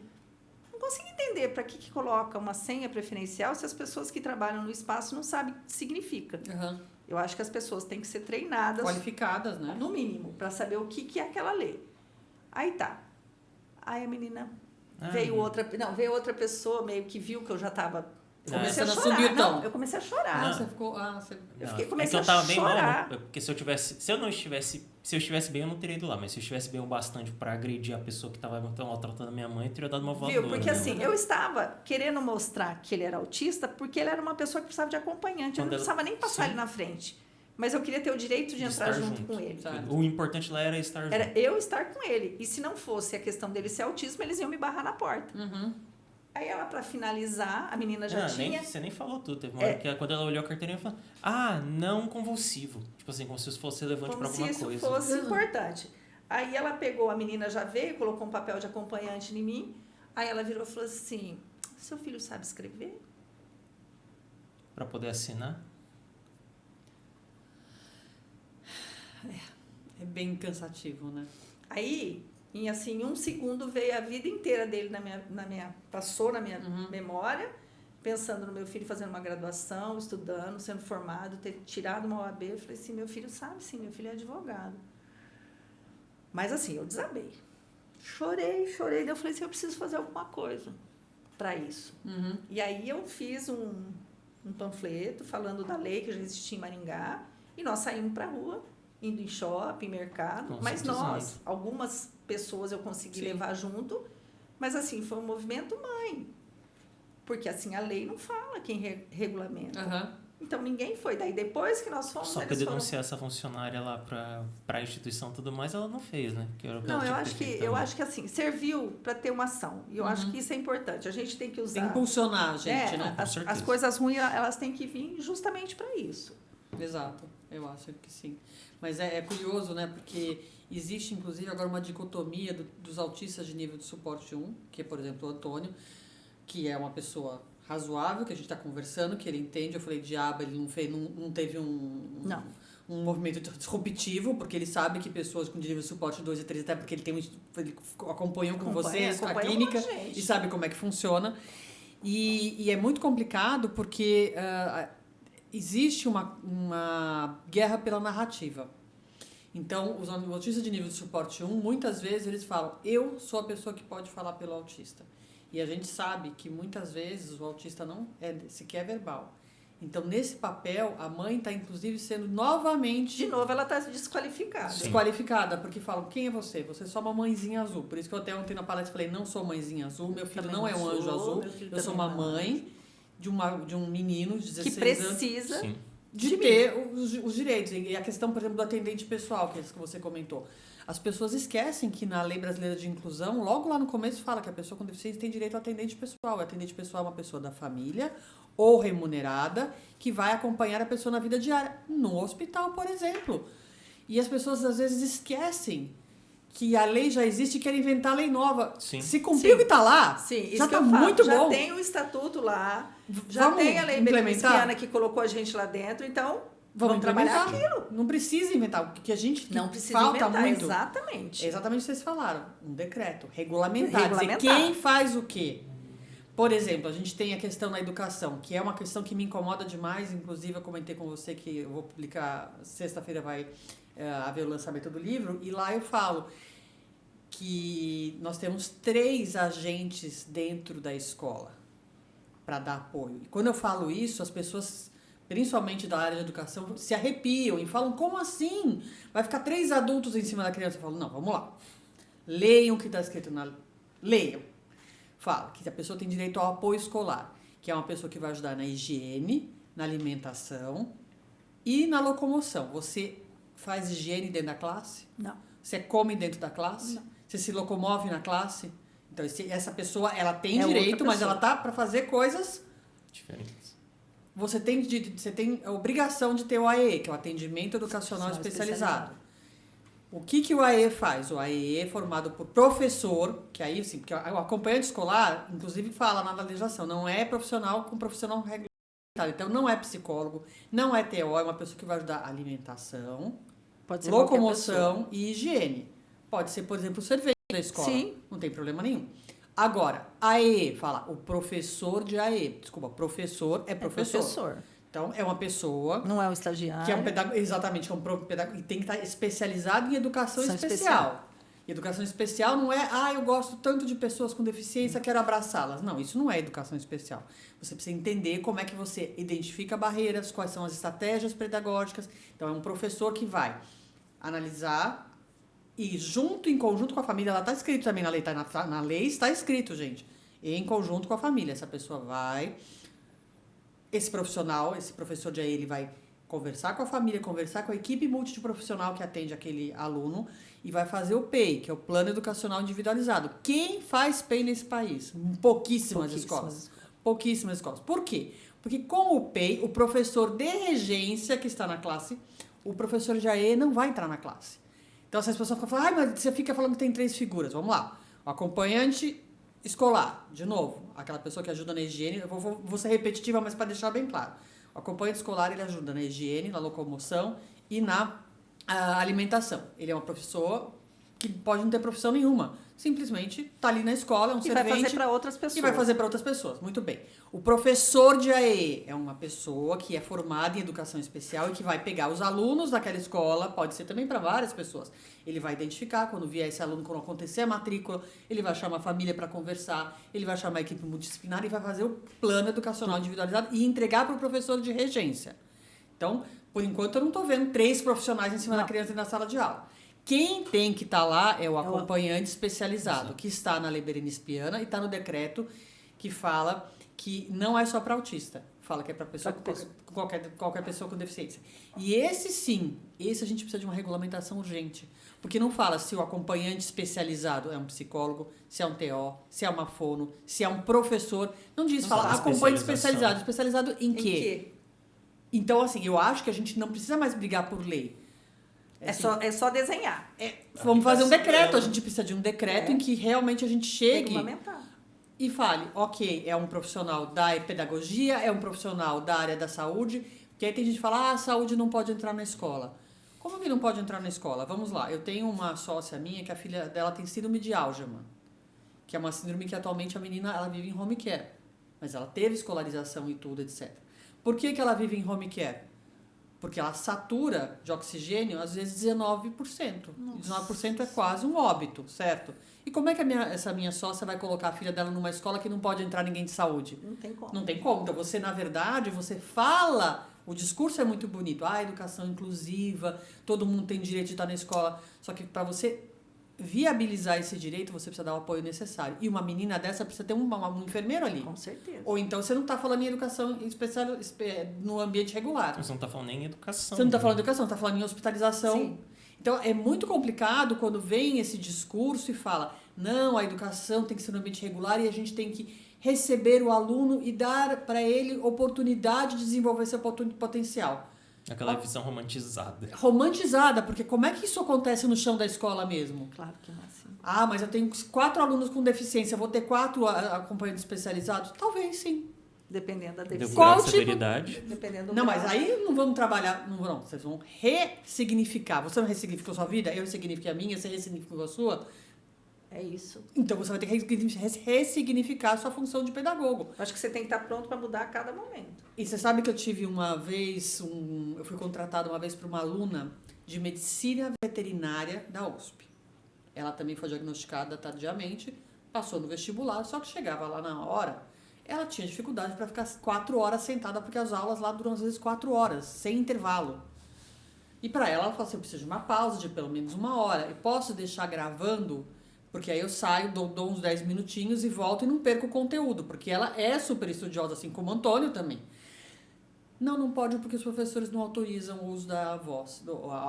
Speaker 2: Não consigo entender para que coloca uma senha preferencial se as pessoas que trabalham no espaço não sabem o que significa.
Speaker 3: Uhum.
Speaker 2: Eu acho que as pessoas têm que ser treinadas,
Speaker 3: Qualificadas, né?
Speaker 2: no mínimo, para saber o que é aquela lei. Aí tá. Aí a menina veio outra pessoa, meio que viu que eu já estava...
Speaker 3: Começando a
Speaker 2: chorar.
Speaker 3: subir o tom.
Speaker 2: Não, eu comecei a chorar.
Speaker 3: Ah, você ficou... você...
Speaker 2: Comecei
Speaker 1: eu tava
Speaker 2: a
Speaker 1: bem
Speaker 2: chorar.
Speaker 1: mal, porque se eu estivesse bem, eu não teria ido lá, mas se eu estivesse bem o bastante pra agredir a pessoa que tava maltratando a minha mãe, eu teria dado uma voadora.
Speaker 2: Viu? Porque assim, eu estava querendo mostrar que ele era autista porque ele era uma pessoa que precisava de acompanhante. Eu não precisava nem passar ele na frente. Mas eu queria ter o direito de entrar
Speaker 1: estar
Speaker 2: junto com ele.
Speaker 3: Certo.
Speaker 1: O importante lá era estar junto.
Speaker 2: Era eu estar com ele. E se não fosse a questão dele ser autismo, eles iam me barrar na porta.
Speaker 3: Uhum.
Speaker 2: Aí ela, pra finalizar, a menina já tinha...
Speaker 1: Você nem falou tudo. Teve uma hora que quando ela olhou a carteirinha, ela falou, não convulsivo. Tipo assim, como se isso fosse relevante
Speaker 2: Como
Speaker 1: pra
Speaker 2: se
Speaker 1: alguma
Speaker 2: isso
Speaker 1: coisa.
Speaker 2: fosse importante. Aí ela pegou, a menina já veio, colocou um papel de acompanhante em mim. Aí ela virou e falou assim, seu filho sabe escrever?
Speaker 1: Pra poder assinar.
Speaker 3: É bem cansativo, né?
Speaker 2: Aí, em assim, 1 segundo, veio a vida inteira dele passou na minha memória, pensando no meu filho fazendo uma graduação, estudando, sendo formado, ter tirado uma OAB. Eu falei assim, meu filho sabe sim, meu filho é advogado. Mas assim, eu desabei. Chorei. Daí eu falei assim, eu preciso fazer alguma coisa para isso.
Speaker 3: Uhum.
Speaker 2: E aí eu fiz um panfleto falando da lei que já existia em Maringá, e nós saímos para a rua, indo em shopping, mercado, mas nós, algumas pessoas eu consegui levar junto, mas assim, foi um movimento mãe, porque assim, a lei não fala quem regulamenta.
Speaker 3: Uhum.
Speaker 2: Então ninguém foi, daí depois que nós fomos...
Speaker 1: Só que denunciar essa funcionária lá pra instituição e tudo mais, ela não fez, né?
Speaker 2: Não, eu acho que assim, serviu para ter uma ação, e eu acho que isso é importante, a gente tem que usar...
Speaker 3: Tem que impulsionar a gente, né?
Speaker 2: As coisas ruins, elas têm que vir justamente para isso.
Speaker 3: Exato, eu acho que sim. Mas é curioso, né? Porque existe, inclusive, agora uma dicotomia dos autistas de nível de suporte 1, que é, por exemplo, o Antônio, que é uma pessoa razoável, que a gente está conversando, que ele entende. Eu falei, diabo, ele não teve um movimento disruptivo, porque ele sabe que pessoas com nível de suporte 2 e 3, até porque ele acompanhou com vocês a clínica e sabe como é que funciona. E é muito complicado porque... existe uma guerra pela narrativa. Então, os autistas de nível de suporte 1, muitas vezes eles falam, eu sou a pessoa que pode falar pelo autista. E a gente sabe que muitas vezes o autista não é sequer verbal. Então, nesse papel, a mãe está, inclusive, sendo novamente
Speaker 2: De novo, ela está desqualificada.
Speaker 1: Sim.
Speaker 3: desqualificada, porque falam, quem é você? Você é só uma mãezinha azul. Por isso que eu até ontem na palestra falei, não sou mãezinha azul, meu filho
Speaker 2: Também
Speaker 3: não é um anjo
Speaker 2: sou,
Speaker 3: azul,
Speaker 2: meu filho
Speaker 3: eu sou
Speaker 2: também
Speaker 3: uma
Speaker 2: não é um
Speaker 3: mãe de um menino de 16
Speaker 2: Que
Speaker 3: anos
Speaker 2: precisa.
Speaker 1: Sim.
Speaker 3: de
Speaker 2: de
Speaker 3: ter os direitos. E a questão, por exemplo, do atendente pessoal, que é isso que você comentou. As pessoas esquecem que na Lei Brasileira de Inclusão, logo lá no começo fala que a pessoa com deficiência tem direito ao atendente pessoal. O atendente pessoal é uma pessoa da família ou remunerada que vai acompanhar a pessoa na vida diária, no hospital, por exemplo. E as pessoas às vezes esquecem que a lei já existe e querem inventar lei nova.
Speaker 1: Sim.
Speaker 3: Se cumprir o que está lá,
Speaker 2: Sim, isso
Speaker 3: já
Speaker 2: que
Speaker 3: está
Speaker 2: eu falo.
Speaker 3: muito
Speaker 2: já
Speaker 3: bom.
Speaker 2: tem o estatuto lá, já
Speaker 3: Vamos
Speaker 2: tem a lei
Speaker 3: implementar?
Speaker 2: beneficiana que colocou a gente lá dentro, então
Speaker 3: Vamos
Speaker 2: trabalhar
Speaker 3: implementar.
Speaker 2: aquilo.
Speaker 3: Não precisa inventar. O que a gente
Speaker 2: Não precisa
Speaker 3: falta
Speaker 2: inventar,
Speaker 3: muito.
Speaker 2: exatamente.
Speaker 3: É exatamente o que vocês falaram. Um decreto. Regulamentar.
Speaker 2: Regulamentar.
Speaker 3: Dizer quem faz o quê. Por exemplo, a gente tem a questão da educação, que é uma questão que me incomoda demais. Inclusive, eu comentei com você que eu vou publicar, sexta-feira vai haver o lançamento do livro. E lá eu falo que nós temos 3 agentes dentro da escola para dar apoio. E quando eu falo isso, as pessoas, principalmente da área de educação, se arrepiam e falam, como assim? Vai ficar 3 adultos em cima da criança? Eu falo, não, vamos lá. Leiam o que está escrito na... Leiam. Fala que a pessoa tem direito ao apoio escolar, que é uma pessoa que vai ajudar na higiene, na alimentação e na locomoção. Você faz higiene dentro da classe?
Speaker 2: Não.
Speaker 3: Você come dentro da classe?
Speaker 2: Não.
Speaker 3: Você se locomove na classe? Então, essa pessoa, ela tem
Speaker 2: É
Speaker 3: direito,
Speaker 2: outra
Speaker 3: mas
Speaker 2: pessoa.
Speaker 3: ela tá para fazer coisas...
Speaker 1: Diferentes.
Speaker 3: Você tem a obrigação de ter o AE, que é o Atendimento Educacional
Speaker 2: Educacional
Speaker 3: Especializado. O que o AE faz? O AE é formado por professor, que aí sim, porque o acompanhante escolar, inclusive fala na legislação, não é profissional com profissional regulamentado. Então não é psicólogo, não é TO, é uma pessoa que vai ajudar a alimentação,
Speaker 2: Pode ser qualquer
Speaker 3: locomoção e higiene. Pode ser, por exemplo, o servente da escola.
Speaker 2: Sim.
Speaker 3: Não tem problema nenhum. Agora, AE, fala, o professor de AE. Desculpa, professor é professor.
Speaker 2: É professor.
Speaker 3: Então, é uma pessoa
Speaker 2: Não é um estagiário.
Speaker 3: que é um pedagogo, exatamente, é um pedagogo, e tem que estar especializado em educação
Speaker 2: São
Speaker 3: especial. E educação especial não é, eu gosto tanto de pessoas com deficiência, quero abraçá-las. Não, isso não é educação especial. Você precisa entender como é que você identifica barreiras, quais são as estratégias pedagógicas. Então, é um professor que vai analisar e em conjunto com a família, ela está escrito também na lei, na lei está escrito, gente, em conjunto com a família. Essa pessoa vai... Esse profissional, esse professor de AE, ele vai conversar com a família, conversar com a equipe multiprofissional que atende aquele aluno e vai fazer o PEI, que é o Plano Educacional Individualizado. Quem faz PEI nesse país? Pouquíssimas escolas. Pouquíssimas escolas. Por quê? Porque com o PEI, o professor de regência que está na classe, o professor de AE não vai entrar na classe. Então, se as pessoas falam, mas você fica falando que tem 3 figuras. Vamos lá. O acompanhante escolar, de novo, aquela pessoa que ajuda na higiene, eu vou ser repetitiva, mas para deixar bem claro. O acompanhante escolar, ele ajuda na higiene, na locomoção e na alimentação. Ele é uma professor que pode não ter profissão nenhuma. Simplesmente está ali na escola, é um
Speaker 2: E
Speaker 3: servente.
Speaker 2: vai fazer para outras pessoas.
Speaker 3: E vai fazer para outras pessoas. Muito bem. O professor de AE é uma pessoa que é formada em educação especial e que vai pegar os alunos daquela escola, pode ser também para várias pessoas. Ele vai identificar quando vier esse aluno, quando acontecer a matrícula, ele vai chamar a família para conversar, ele vai chamar a equipe multidisciplinar e vai fazer o plano educacional individualizado e entregar para o professor de regência. Então, por enquanto, eu não estou vendo 3 profissionais em cima da criança na sala de aula. Quem tem que estar lá é o acompanhante especializado, que está na Lei Berenice Piana e está no decreto que fala que não é só para autista. Fala que é para qualquer pessoa com deficiência. E esse sim, esse a gente precisa de uma regulamentação urgente. Porque não fala se o acompanhante especializado é um psicólogo, se é um TO, se é uma fono, se é um professor. Não diz, fala acompanhante especializado. Especializado em quê? Então, assim, eu acho que a gente não precisa mais brigar por lei.
Speaker 2: É só desenhar.
Speaker 3: Vamos fazer um decreto. A gente precisa de um decreto em que realmente a gente chegue e fale, ok, é um profissional da pedagogia, é um profissional da área da saúde, porque aí tem gente que fala, a saúde não pode entrar na escola. Como que não pode entrar na escola? Vamos lá, eu tenho uma sócia minha que a filha dela tem síndrome de Alzheimer, que é uma síndrome que atualmente a menina ela vive em home care, mas ela teve escolarização e tudo, etc. Por que ela vive em home care? Porque ela satura de oxigênio, às vezes, 19%. 19% é quase um óbito, certo? E como é que essa minha sócia vai colocar a filha dela numa escola que não pode entrar ninguém de saúde?
Speaker 2: Não tem como.
Speaker 3: Não tem como. Então, você, na verdade, você fala... O discurso é muito bonito. Educação inclusiva, todo mundo tem direito de estar na escola. Só que para você viabilizar esse direito, você precisa dar o apoio necessário. E uma menina dessa precisa ter um enfermeiro ali.
Speaker 2: Com certeza.
Speaker 3: Ou então você não está falando em educação especial no ambiente regular.
Speaker 1: Você não tá falando nem em educação.
Speaker 3: Você não está falando em educação, está falando em hospitalização.
Speaker 2: Sim.
Speaker 3: Então é muito complicado quando vem esse discurso e fala: não, a educação tem que ser no ambiente regular e a gente tem que receber o aluno e dar para ele oportunidade de desenvolver seu potencial.
Speaker 1: Aquela visão romantizada.
Speaker 3: Romantizada, porque como é que isso acontece no chão da escola mesmo?
Speaker 2: Claro que não é assim.
Speaker 3: Ah, mas eu tenho 4 alunos com deficiência, vou ter 4 acompanhantes especializados? Talvez sim.
Speaker 2: Dependendo da
Speaker 1: Deu
Speaker 2: deficiência.
Speaker 3: Qual
Speaker 1: grau de
Speaker 3: tipo?
Speaker 1: severidade.
Speaker 2: Dependendo do
Speaker 3: Não, mas
Speaker 2: grau.
Speaker 3: aí não vamos trabalhar, não, vocês vão ressignificar. Você não ressignificou sua vida, eu ressignifiquei a minha, você ressignificou a sua.
Speaker 2: É isso.
Speaker 3: Então você vai ter que ressignificar a sua função de pedagogo.
Speaker 2: Acho que você tem que estar pronto para mudar a cada momento.
Speaker 3: E você sabe que eu tive uma vez, eu fui contratada uma vez para uma aluna de medicina veterinária da USP. Ela também foi diagnosticada tardiamente, passou no vestibular, só que chegava lá na hora, ela tinha dificuldade para ficar 4 horas sentada, porque as aulas lá duram às vezes 4 horas, sem intervalo. E para ela falou assim: eu preciso de uma pausa de pelo menos 1 hora. Eu posso deixar gravando, porque aí eu saio, dou uns 10 minutinhos e volto e não perco o conteúdo, porque ela é super estudiosa, assim como o Antônio também. Não pode, porque os professores não autorizam o uso da voz,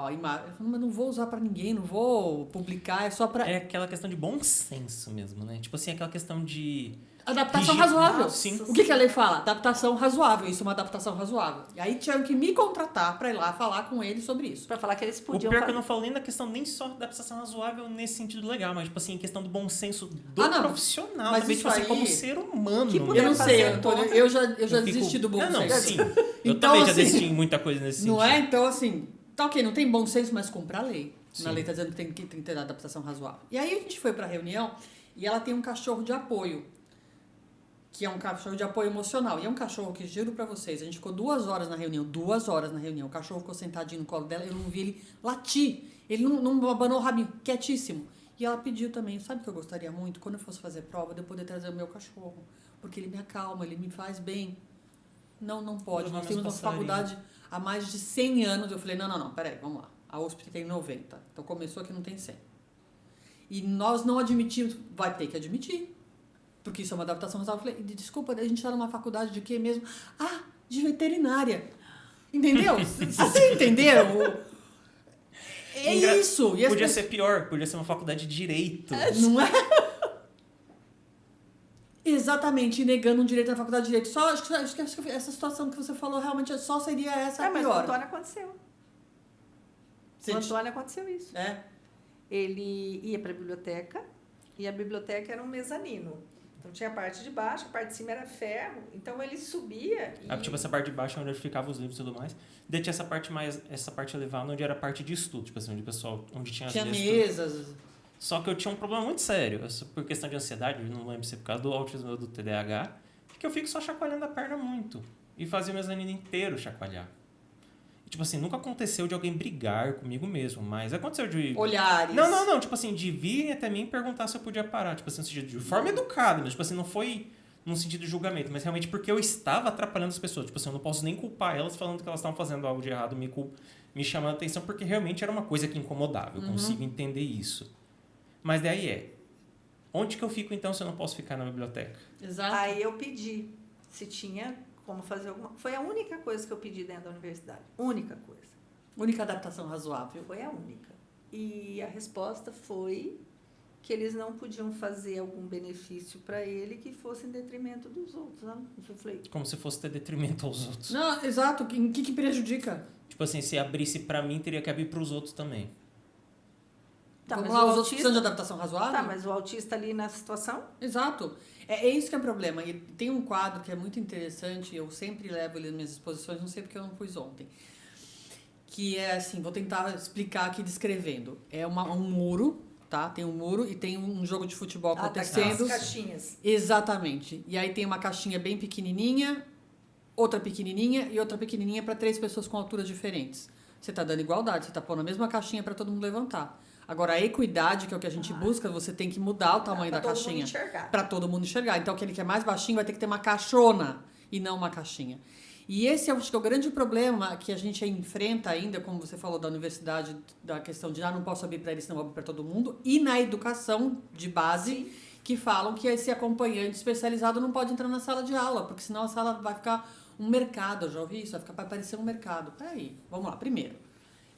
Speaker 3: a imagem. Eu falo: mas não vou usar pra ninguém, não vou publicar, é só pra...
Speaker 1: É aquela questão de bom senso mesmo, né? Tipo assim, aquela questão de...
Speaker 3: Adaptação razoável.
Speaker 1: Sim.
Speaker 3: O que a lei fala? Adaptação razoável. Isso é uma adaptação razoável. E aí tinham que me contratar pra ir lá falar com ele sobre isso.
Speaker 2: Para falar que eles
Speaker 1: O
Speaker 2: podiam
Speaker 1: pior é que eu
Speaker 2: fazer.
Speaker 1: não falo nem da questão nem só da adaptação razoável nesse sentido legal, mas tipo assim, em questão do bom senso do
Speaker 3: Ah, não.
Speaker 1: profissional,
Speaker 3: Mas
Speaker 1: também,
Speaker 3: isso
Speaker 1: tipo assim,
Speaker 3: aí-
Speaker 1: como ser humano.
Speaker 2: Que
Speaker 3: Eu
Speaker 2: puder
Speaker 3: não
Speaker 2: fazer
Speaker 3: sei, Antônio.
Speaker 2: contra-
Speaker 3: Eu já
Speaker 1: Eu fico-
Speaker 3: desisti do bom
Speaker 1: não,
Speaker 3: senso.
Speaker 1: sim. Eu
Speaker 3: Então,
Speaker 1: também já
Speaker 3: assim,
Speaker 1: desisti em muita coisa nesse sentido.
Speaker 3: Não é? Então, assim, tá ok, não tem bom senso, mas cumpra a lei.
Speaker 1: Sim.
Speaker 3: Na lei tá dizendo que tem que ter adaptação razoável. E aí a gente foi pra reunião e ela tem um cachorro de apoio, que é um cachorro de apoio emocional. E é um cachorro que, juro pra vocês, a gente ficou 2 horas na reunião, 2 horas na reunião. O cachorro ficou sentadinho no colo dela, eu não vi ele latir. Ele não abanou o rabinho, quietíssimo. E ela pediu também: sabe o que eu gostaria muito? Quando eu fosse fazer prova, de eu poder trazer o meu cachorro. Porque ele me acalma, ele me faz bem. Não pode.
Speaker 1: Levar
Speaker 3: Nós
Speaker 1: meus
Speaker 3: temos uma
Speaker 1: passarinhos.
Speaker 3: faculdade há mais de 100 anos. Eu falei: não, peraí, vamos lá. A USP tem 90. Então começou que não tem 100. E nós não admitimos. Vai ter que admitir. Porque isso é uma adaptação razoável. Eu falei: desculpa, a gente está numa faculdade de quê mesmo? Ah, de veterinária. Entendeu? Você entendeu? É isso. E as
Speaker 1: Podia
Speaker 3: pessoas-
Speaker 1: ser pior, podia ser uma faculdade de direito.
Speaker 3: Não é? Exatamente, negando um direito na faculdade de direito. Acho que essa situação que você falou realmente só seria essa a
Speaker 2: Mas o
Speaker 3: pior.
Speaker 2: Antônio aconteceu.
Speaker 3: Você-
Speaker 2: O Antônio aconteceu isso.
Speaker 3: É.
Speaker 2: Ele ia para a biblioteca e a biblioteca era um mezanino. Então tinha a parte de baixo, a parte de cima era ferro. Então ele subia e...
Speaker 1: Tipo, essa parte de baixo onde ficavam os livros e tudo mais. Daí tinha essa parte elevada onde era a parte de estudo, tipo assim, onde o pessoal, onde tinha as
Speaker 3: Tinha
Speaker 1: mesas.
Speaker 3: mesas.
Speaker 1: Só que eu tinha um problema muito sério, por questão de ansiedade, não lembro se é por causa do autismo ou do TDAH, que eu fico só chacoalhando a perna muito. E fazia o mezanino inteiro chacoalhar. E, tipo assim, nunca aconteceu de alguém brigar comigo mesmo, mas aconteceu de...
Speaker 3: Olhares.
Speaker 1: Não, tipo assim, de virem até mim e perguntar se eu podia parar, tipo assim, no sentido de forma educada, mas tipo assim, não foi num sentido de julgamento, mas realmente porque eu estava atrapalhando as pessoas, tipo assim, eu não posso nem culpar elas falando que elas estavam fazendo algo de errado, me chamando a atenção, porque realmente era uma coisa que incomodava, eu consigo entender isso. Mas daí onde que eu fico então se eu não posso ficar na biblioteca?
Speaker 3: Exato.
Speaker 2: Aí eu pedi se tinha como fazer alguma... Foi a única coisa que eu pedi dentro da universidade. Única coisa.
Speaker 3: Única adaptação razoável.
Speaker 2: Foi a única. E a resposta foi que eles não podiam fazer algum benefício para ele que fosse em detrimento dos outros. Né? Eu falei,
Speaker 1: Como se fosse ter detrimento aos outros.
Speaker 3: Não, exato. Em que prejudica?
Speaker 1: Tipo assim, se abrisse pra mim, teria que abrir pros outros também.
Speaker 2: tá,
Speaker 3: Vamos
Speaker 2: mas
Speaker 3: lá,
Speaker 2: o
Speaker 3: os outros
Speaker 2: autista...
Speaker 3: precisam de adaptação razoável?
Speaker 2: Tá, mas o autista ali na situação...
Speaker 3: Exato. É isso que é o problema. E tem um quadro que é muito interessante, eu sempre levo ele nas minhas exposições, não sei porque eu não pus ontem. Que é assim, vou tentar explicar aqui descrevendo. É um muro, tá? Tem um muro e tem um jogo de futebol
Speaker 2: Tá,
Speaker 3: acontecendo.
Speaker 2: as caixinhas.
Speaker 3: Exatamente. E aí tem uma caixinha bem pequenininha outra pequenininha para 3 pessoas com alturas diferentes. Você está dando igualdade, você está pondo a mesma caixinha para todo mundo levantar. Agora, a equidade, que é o que a gente busca, você tem que mudar o tamanho da caixinha. Para todo mundo enxergar. Então, aquele que é mais baixinho vai ter que ter uma caixona e não uma caixinha. E esse acho que é o grande problema que a gente enfrenta ainda, como você falou da universidade, da questão de não posso abrir para eles, não abrir para todo mundo. E na educação de base, que falam que esse acompanhante especializado não pode entrar na sala de aula, porque senão a sala vai ficar um mercado. Eu já ouvi isso, vai parecer um mercado. Peraí, vamos lá. Primeiro,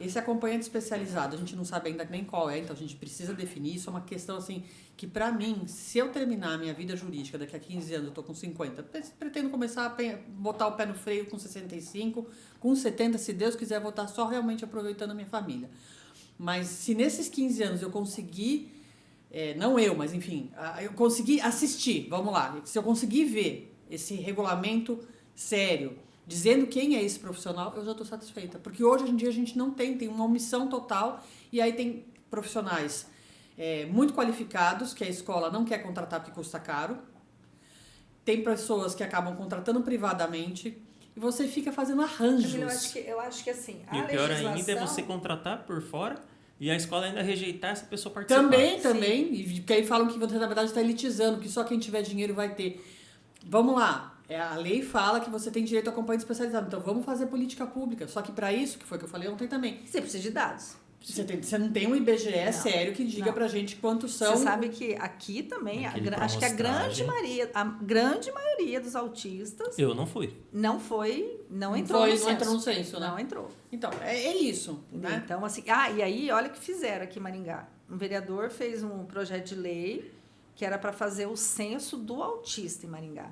Speaker 3: esse acompanhante especializado, a gente não sabe ainda nem qual é, então a gente precisa definir. Isso é uma questão assim, que pra mim, se eu terminar a minha vida jurídica daqui a 15 anos, eu tô com 50, pretendo começar a botar o pé no freio com 65, com 70, se Deus quiser, vou estar só realmente aproveitando a minha família. Mas se nesses 15 anos eu conseguir, não eu, mas enfim, eu conseguir assistir, vamos lá, se eu conseguir ver esse regulamento sério, dizendo quem é esse profissional, eu já estou satisfeita. Porque hoje em dia a gente não tem uma omissão total, e aí tem profissionais muito qualificados, que a escola não quer contratar porque custa caro. Tem pessoas que acabam contratando privadamente, e você fica fazendo arranjos.
Speaker 2: Eu acho que assim,
Speaker 1: E o pior ainda é você contratar por fora e a escola ainda rejeitar essa pessoa participar.
Speaker 3: Também. E porque aí falam que você, na verdade, está elitizando, que só quem tiver dinheiro vai ter. Vamos lá. A lei fala que você tem direito a acompanhante especializado. Então, vamos fazer política pública. Só que para isso, que foi o que eu falei ontem também.
Speaker 2: Você precisa de dados.
Speaker 3: Você não tem um IBGE sério que diga pra gente quantos são.
Speaker 2: Você sabe que aqui também, acho que a grande maioria dos autistas...
Speaker 1: Eu não fui.
Speaker 2: Não entrou no censo.
Speaker 3: Não entrou no censo, né?
Speaker 2: Não entrou.
Speaker 3: Então, é isso. Né?
Speaker 2: Então, assim... e aí, olha o que fizeram aqui em Maringá. Um vereador fez um projeto de lei que era para fazer o censo do autista em Maringá.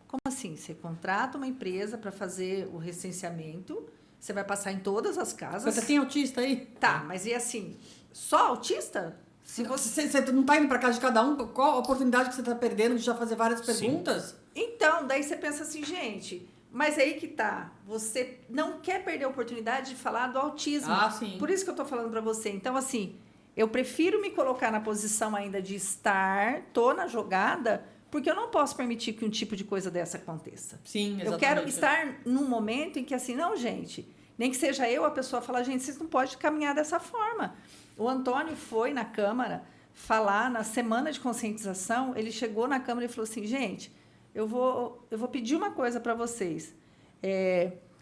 Speaker 2: Como assim? Você contrata uma empresa para fazer o recenseamento, você vai passar em todas as casas.
Speaker 3: Você tem autista aí?
Speaker 2: Tá, mas e assim, só autista?
Speaker 3: Se você não está indo para casa de cada um, qual a oportunidade que você está perdendo de já fazer várias perguntas?
Speaker 2: Sim. Então, daí você pensa assim, gente, mas aí que tá, você não quer perder a oportunidade de falar do autismo.
Speaker 3: Sim.
Speaker 2: Por isso que eu tô falando para você. Então, assim, eu prefiro me colocar na posição ainda de tô na jogada, porque eu não posso permitir que um tipo de coisa dessa aconteça.
Speaker 3: Sim, exatamente.
Speaker 2: Eu quero estar num momento em que, assim, não, gente, nem que seja eu, a pessoa falar, gente, vocês não podem caminhar dessa forma. O Antônio foi na Câmara falar, na semana de conscientização, ele chegou na Câmara e falou assim, gente, eu vou pedir uma coisa para vocês.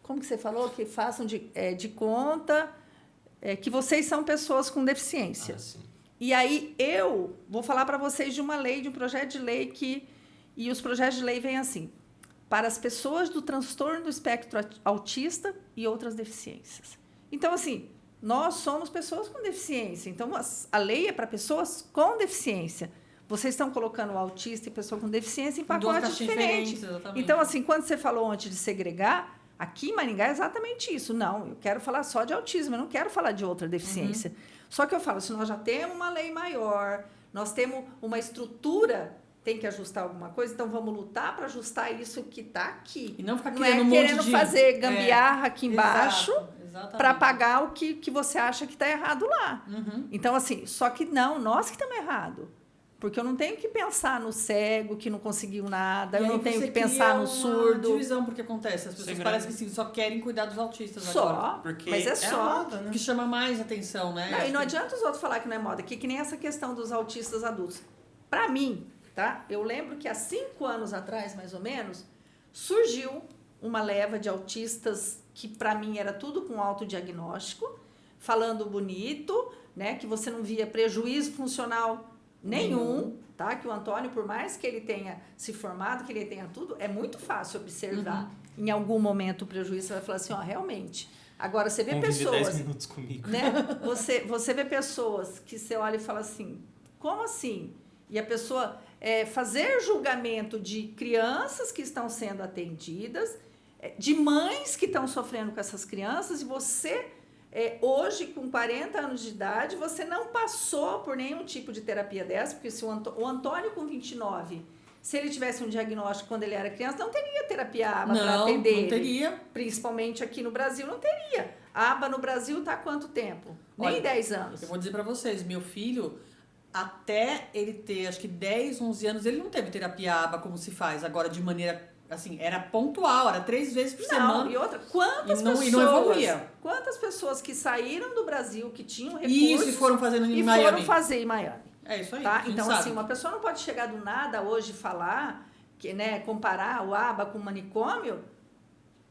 Speaker 2: Como que você falou? Que façam de conta que vocês são pessoas com deficiência.
Speaker 1: Sim.
Speaker 2: E aí eu vou falar para vocês de uma lei, de um projeto de lei e os projetos de lei vêm assim, para as pessoas do transtorno do espectro autista e outras deficiências. Então, assim, nós somos pessoas com deficiência, então a lei é para pessoas com deficiência. Vocês estão colocando o autista e pessoa com deficiência em pacotes diferentes. Então, assim, quando você falou antes de segregar, aqui em Maringá é exatamente isso. Não, eu quero falar só de autismo, eu não quero falar de outra deficiência. Só que eu falo, se nós já temos uma lei maior, nós temos uma estrutura, tem que ajustar alguma coisa, então vamos lutar para ajustar isso que está aqui.
Speaker 3: E não ficar
Speaker 2: querendo fazer gambiarra aqui embaixo para
Speaker 3: Exatamente.
Speaker 2: pagar o que você acha que está errado lá. Então, assim, só que não, nós que estamos errados. Porque eu não tenho que pensar no cego que não conseguiu nada, eu não tenho que pensar no surdo.
Speaker 3: Divisão, porque acontece, as pessoas parecem que só querem cuidar dos autistas agora.
Speaker 1: Porque
Speaker 2: mas é só.
Speaker 1: moda, né?
Speaker 3: Que chama mais atenção, né?
Speaker 2: Não, e não adianta os outros falar que não é moda, que nem essa questão dos autistas adultos. Para mim, tá? Eu lembro que há 5 anos atrás, mais ou menos, surgiu uma leva de autistas que para mim era tudo com autodiagnóstico, falando bonito, né? Que você não via prejuízo funcional nenhum, tá? Que o Antônio, por mais que ele tenha se formado, que ele tenha tudo, é muito fácil observar. Em algum momento o prejuízo, você vai falar assim, realmente. Agora, você vê pessoas...
Speaker 1: 10 minutos comigo.
Speaker 2: Né? Você vê pessoas que você olha e fala assim, como assim? E a pessoa fazer julgamento de crianças que estão sendo atendidas, de mães que estão sofrendo com essas crianças, e você... hoje, com 40 anos de idade, você não passou por nenhum tipo de terapia dessa, porque se o Antônio com 29, se ele tivesse um diagnóstico quando ele era criança, não teria terapia ABA para atender ele.
Speaker 3: Não teria.
Speaker 2: Principalmente aqui no Brasil, não teria. A ABA no Brasil está há quanto tempo?
Speaker 3: Olha,
Speaker 2: nem 10 anos.
Speaker 3: Eu vou dizer para vocês, meu filho, até ele ter, acho que 10, 11 anos, ele não teve terapia ABA como se faz agora de maneira assim, era pontual, era 3 vezes por semana.
Speaker 2: E outra, quantas
Speaker 3: E não
Speaker 2: pessoas...
Speaker 3: evoluía.
Speaker 2: Quantas pessoas que saíram do Brasil, que tinham recursos...
Speaker 3: Isso, e foram fazendo em
Speaker 2: e
Speaker 3: Miami.
Speaker 2: foram fazer em Miami.
Speaker 3: É isso aí.
Speaker 2: Tá?
Speaker 3: a gente
Speaker 2: Então,
Speaker 3: sabe.
Speaker 2: assim, uma pessoa não pode chegar do nada hoje e falar, que, né, comparar o ABA com o manicômio.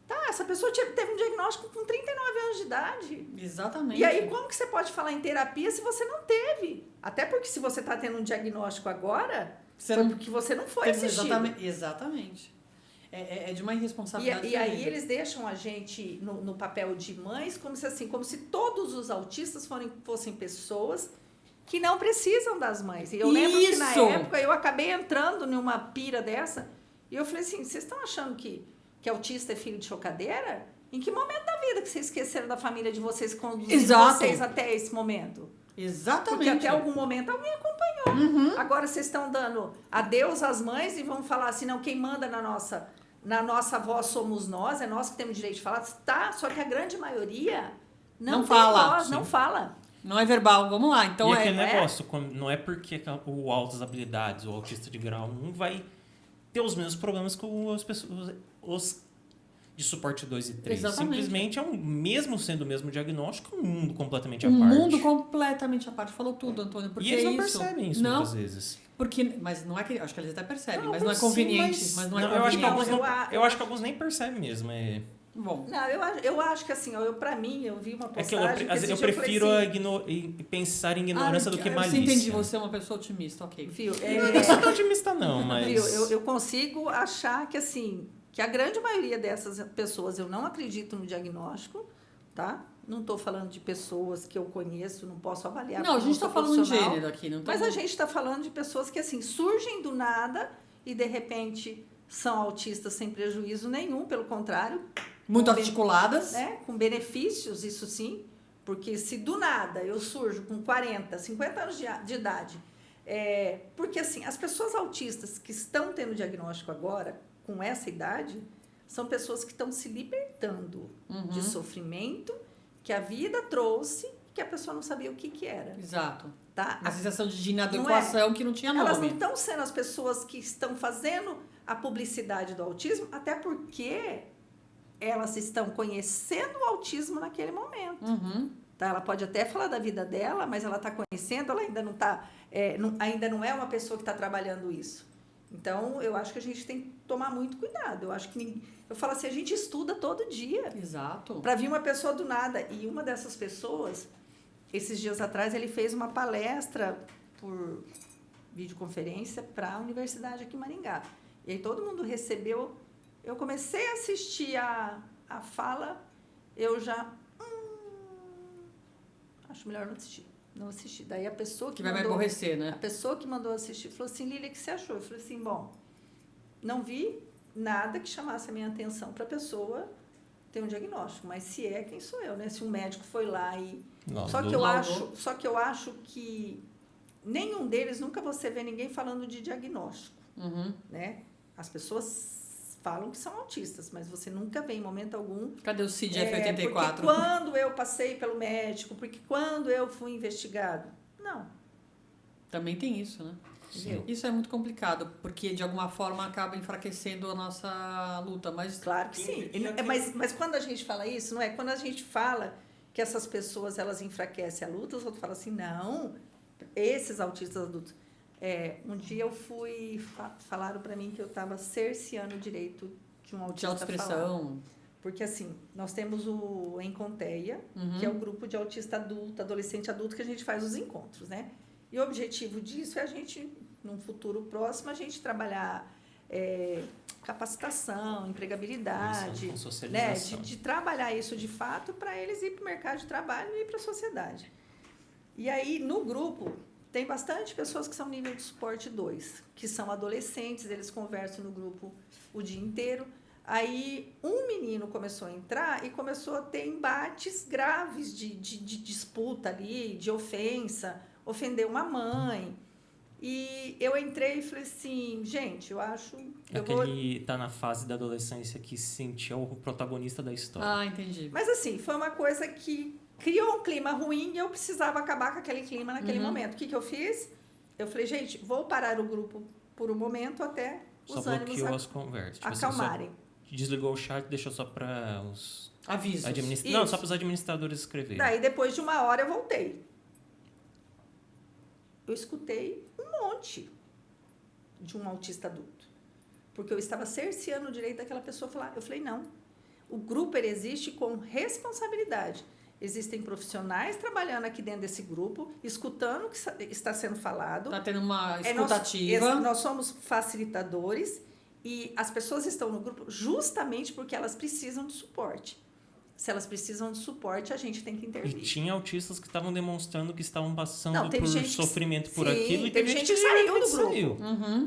Speaker 2: Tá, essa pessoa teve um diagnóstico com 39 anos de idade.
Speaker 3: Exatamente.
Speaker 2: E aí, como que você pode falar em terapia se você não teve? Até porque se você está tendo um diagnóstico agora,
Speaker 3: Você
Speaker 2: foi
Speaker 3: não
Speaker 2: porque você não foi
Speaker 3: teve
Speaker 2: assistido.
Speaker 3: Exatamente. É de uma irresponsabilidade.
Speaker 2: E aí
Speaker 3: tremenda.
Speaker 2: eles deixam a gente no papel de mães como se todos os autistas fossem pessoas que não precisam das mães. E eu lembro que na
Speaker 3: Isso!
Speaker 2: época eu acabei entrando numa pira dessa e eu falei assim, vocês estão achando que autista é filho de chocadeira? Em que momento da vida que vocês esqueceram da família de vocês, conduzindo
Speaker 3: Exato.
Speaker 2: vocês até esse momento?
Speaker 3: Exatamente.
Speaker 2: Porque até algum momento alguém acompanhou.
Speaker 3: Uhum.
Speaker 2: Agora vocês estão dando adeus às mães e vão falar assim, não, quem manda na nossa voz somos nós, é nós que temos direito de falar. Tá, só que a grande maioria não tem
Speaker 3: fala.
Speaker 2: voz, não
Speaker 1: Sim.
Speaker 2: fala.
Speaker 3: Não é verbal, vamos lá. Então
Speaker 1: e
Speaker 3: é.
Speaker 1: aquele negócio, não é porque o altas habilidades, o autista de grau 1 vai ter os mesmos problemas que os de suporte 2 e 3.
Speaker 3: Exatamente.
Speaker 1: Simplesmente mesmo sendo o mesmo diagnóstico, um mundo completamente à
Speaker 3: Um
Speaker 1: parte.
Speaker 3: mundo completamente à parte. Falou tudo, Antônio. Porque
Speaker 1: E eles não
Speaker 3: isso.
Speaker 1: percebem isso
Speaker 3: Não,
Speaker 1: muitas vezes.
Speaker 3: porque. Mas não é que. Acho que eles até percebem,
Speaker 2: Não,
Speaker 3: mas não é
Speaker 1: Sim,
Speaker 3: conveniente. Mas não é
Speaker 1: eu acho que
Speaker 3: conveniente.
Speaker 1: eu acho que alguns nem percebem mesmo.
Speaker 3: Bom.
Speaker 2: Não, eu acho que assim, pra mim, eu vi uma
Speaker 1: É que
Speaker 2: postagem
Speaker 1: eu
Speaker 2: esse dia
Speaker 1: prefiro
Speaker 2: falei assim,
Speaker 1: pensar em ignorância do que malícia.
Speaker 3: Entendi, você é uma pessoa otimista, ok.
Speaker 2: viu,
Speaker 1: Eu não sou tão otimista não, mas...
Speaker 2: viu, eu consigo achar que assim, que a grande maioria dessas pessoas, eu não acredito no diagnóstico, tá? Não estou falando de pessoas que eu conheço, não posso avaliar.
Speaker 3: Não, a gente está falando de
Speaker 2: profissional,
Speaker 3: gênero aqui, não tá
Speaker 2: mas a gente está falando de pessoas que assim surgem do nada e de repente são autistas sem prejuízo nenhum, pelo contrário,
Speaker 3: muito
Speaker 2: com
Speaker 3: articuladas.
Speaker 2: né, com benefícios, isso sim, porque se do nada eu surjo com 40, 50 anos de idade, porque assim, as pessoas autistas que estão tendo diagnóstico agora, com essa idade, são pessoas que estão se libertando de sofrimento que a vida trouxe, que a pessoa não sabia o que era.
Speaker 3: Exato.
Speaker 2: Tá?
Speaker 3: Uma sensação de inadequação que não tinha nome.
Speaker 2: Elas não estão sendo as pessoas que estão fazendo a publicidade do autismo, até porque elas estão conhecendo o autismo naquele momento.
Speaker 3: Uhum.
Speaker 2: Tá? Ela pode até falar da vida dela, mas ela está conhecendo, ela ainda não está, ainda não é uma pessoa que está trabalhando isso. Então, eu acho que a gente tem que tomar muito cuidado. Eu acho que eu falo assim, a gente estuda todo dia.
Speaker 3: Exato.
Speaker 2: Para vir uma pessoa do nada. E uma dessas pessoas, esses dias atrás, ele fez uma palestra por videoconferência para a universidade aqui em Maringá. E aí todo mundo recebeu. Eu comecei a assistir a fala, eu já... acho melhor não assistir. Não assisti. Daí a pessoa que
Speaker 3: vai me
Speaker 2: mandou...
Speaker 3: aborrecer, né?
Speaker 2: A pessoa que mandou assistir falou assim, Lília, o que você achou? Eu falei assim, bom, não vi nada que chamasse a minha atenção para a pessoa ter um diagnóstico, mas se é, quem sou eu, né? Se um médico foi lá e... Só que eu acho que nenhum deles, nunca você vê ninguém falando de diagnóstico, né? As pessoas falam que são autistas, mas você nunca vê em momento algum...
Speaker 3: Cadê o CID-F84?
Speaker 2: Porque quando eu passei pelo médico, porque quando eu fui investigado... Não.
Speaker 3: Também tem isso, né?
Speaker 1: Sim.
Speaker 3: Isso é muito complicado, porque de alguma forma acaba enfraquecendo a nossa luta, mas...
Speaker 2: Claro que sim. Mas quando a gente fala isso, não é? Quando a gente fala que essas pessoas, elas enfraquecem a luta, os outros falam assim, não, esses autistas adultos... um dia eu fui... Falaram para mim que eu estava cerceando o direito de um autista
Speaker 3: de autoexpressão.
Speaker 2: falar. Porque, assim, nós temos o Enconteia, que é o grupo de autista adulto, adolescente adulto, que a gente faz os encontros, né? E o objetivo disso é a gente, num futuro próximo, a gente trabalhar capacitação, empregabilidade, né? De trabalhar isso de fato para eles ir para o mercado de trabalho e ir para a sociedade. E aí, no grupo, tem bastante pessoas que são nível de suporte 2, que são adolescentes, eles conversam no grupo o dia inteiro. Aí, um menino começou a entrar e começou a ter embates graves de disputa ali, de ofensa, ofender uma mãe. E eu entrei e falei assim, gente, eu acho...
Speaker 1: Aquele tá na fase da adolescência que se sentia o protagonista da história.
Speaker 3: Ah, entendi.
Speaker 2: Mas assim, foi uma coisa que criou um clima ruim e eu precisava acabar com aquele clima naquele momento. O que eu fiz? Eu falei, gente, vou parar o grupo por um momento até
Speaker 1: Só
Speaker 2: os ânimos
Speaker 1: bloqueou as conversas. Tipo assim,
Speaker 2: acalmarem.
Speaker 1: só desligou o chat e deixou só para os
Speaker 3: Avisos.
Speaker 1: Não, só para os administradores escreverem.
Speaker 2: Daí, depois de 1 hora, eu voltei. Eu escutei um monte de um autista adulto. Porque eu estava cerceando o direito daquela pessoa falar. Eu falei, não. O grupo, ele existe com responsabilidade. Existem profissionais trabalhando aqui dentro desse grupo, escutando o que está sendo falado.
Speaker 3: Está tendo uma escutativa.
Speaker 2: Nós somos facilitadores e as pessoas estão no grupo justamente porque elas precisam de suporte. Se elas precisam de suporte, a gente tem que intervir.
Speaker 1: E tinha autistas que estavam demonstrando que estavam passando
Speaker 2: Não,
Speaker 1: por sofrimento por aquilo. E teve gente que
Speaker 2: saiu do grupo.
Speaker 3: Uhum.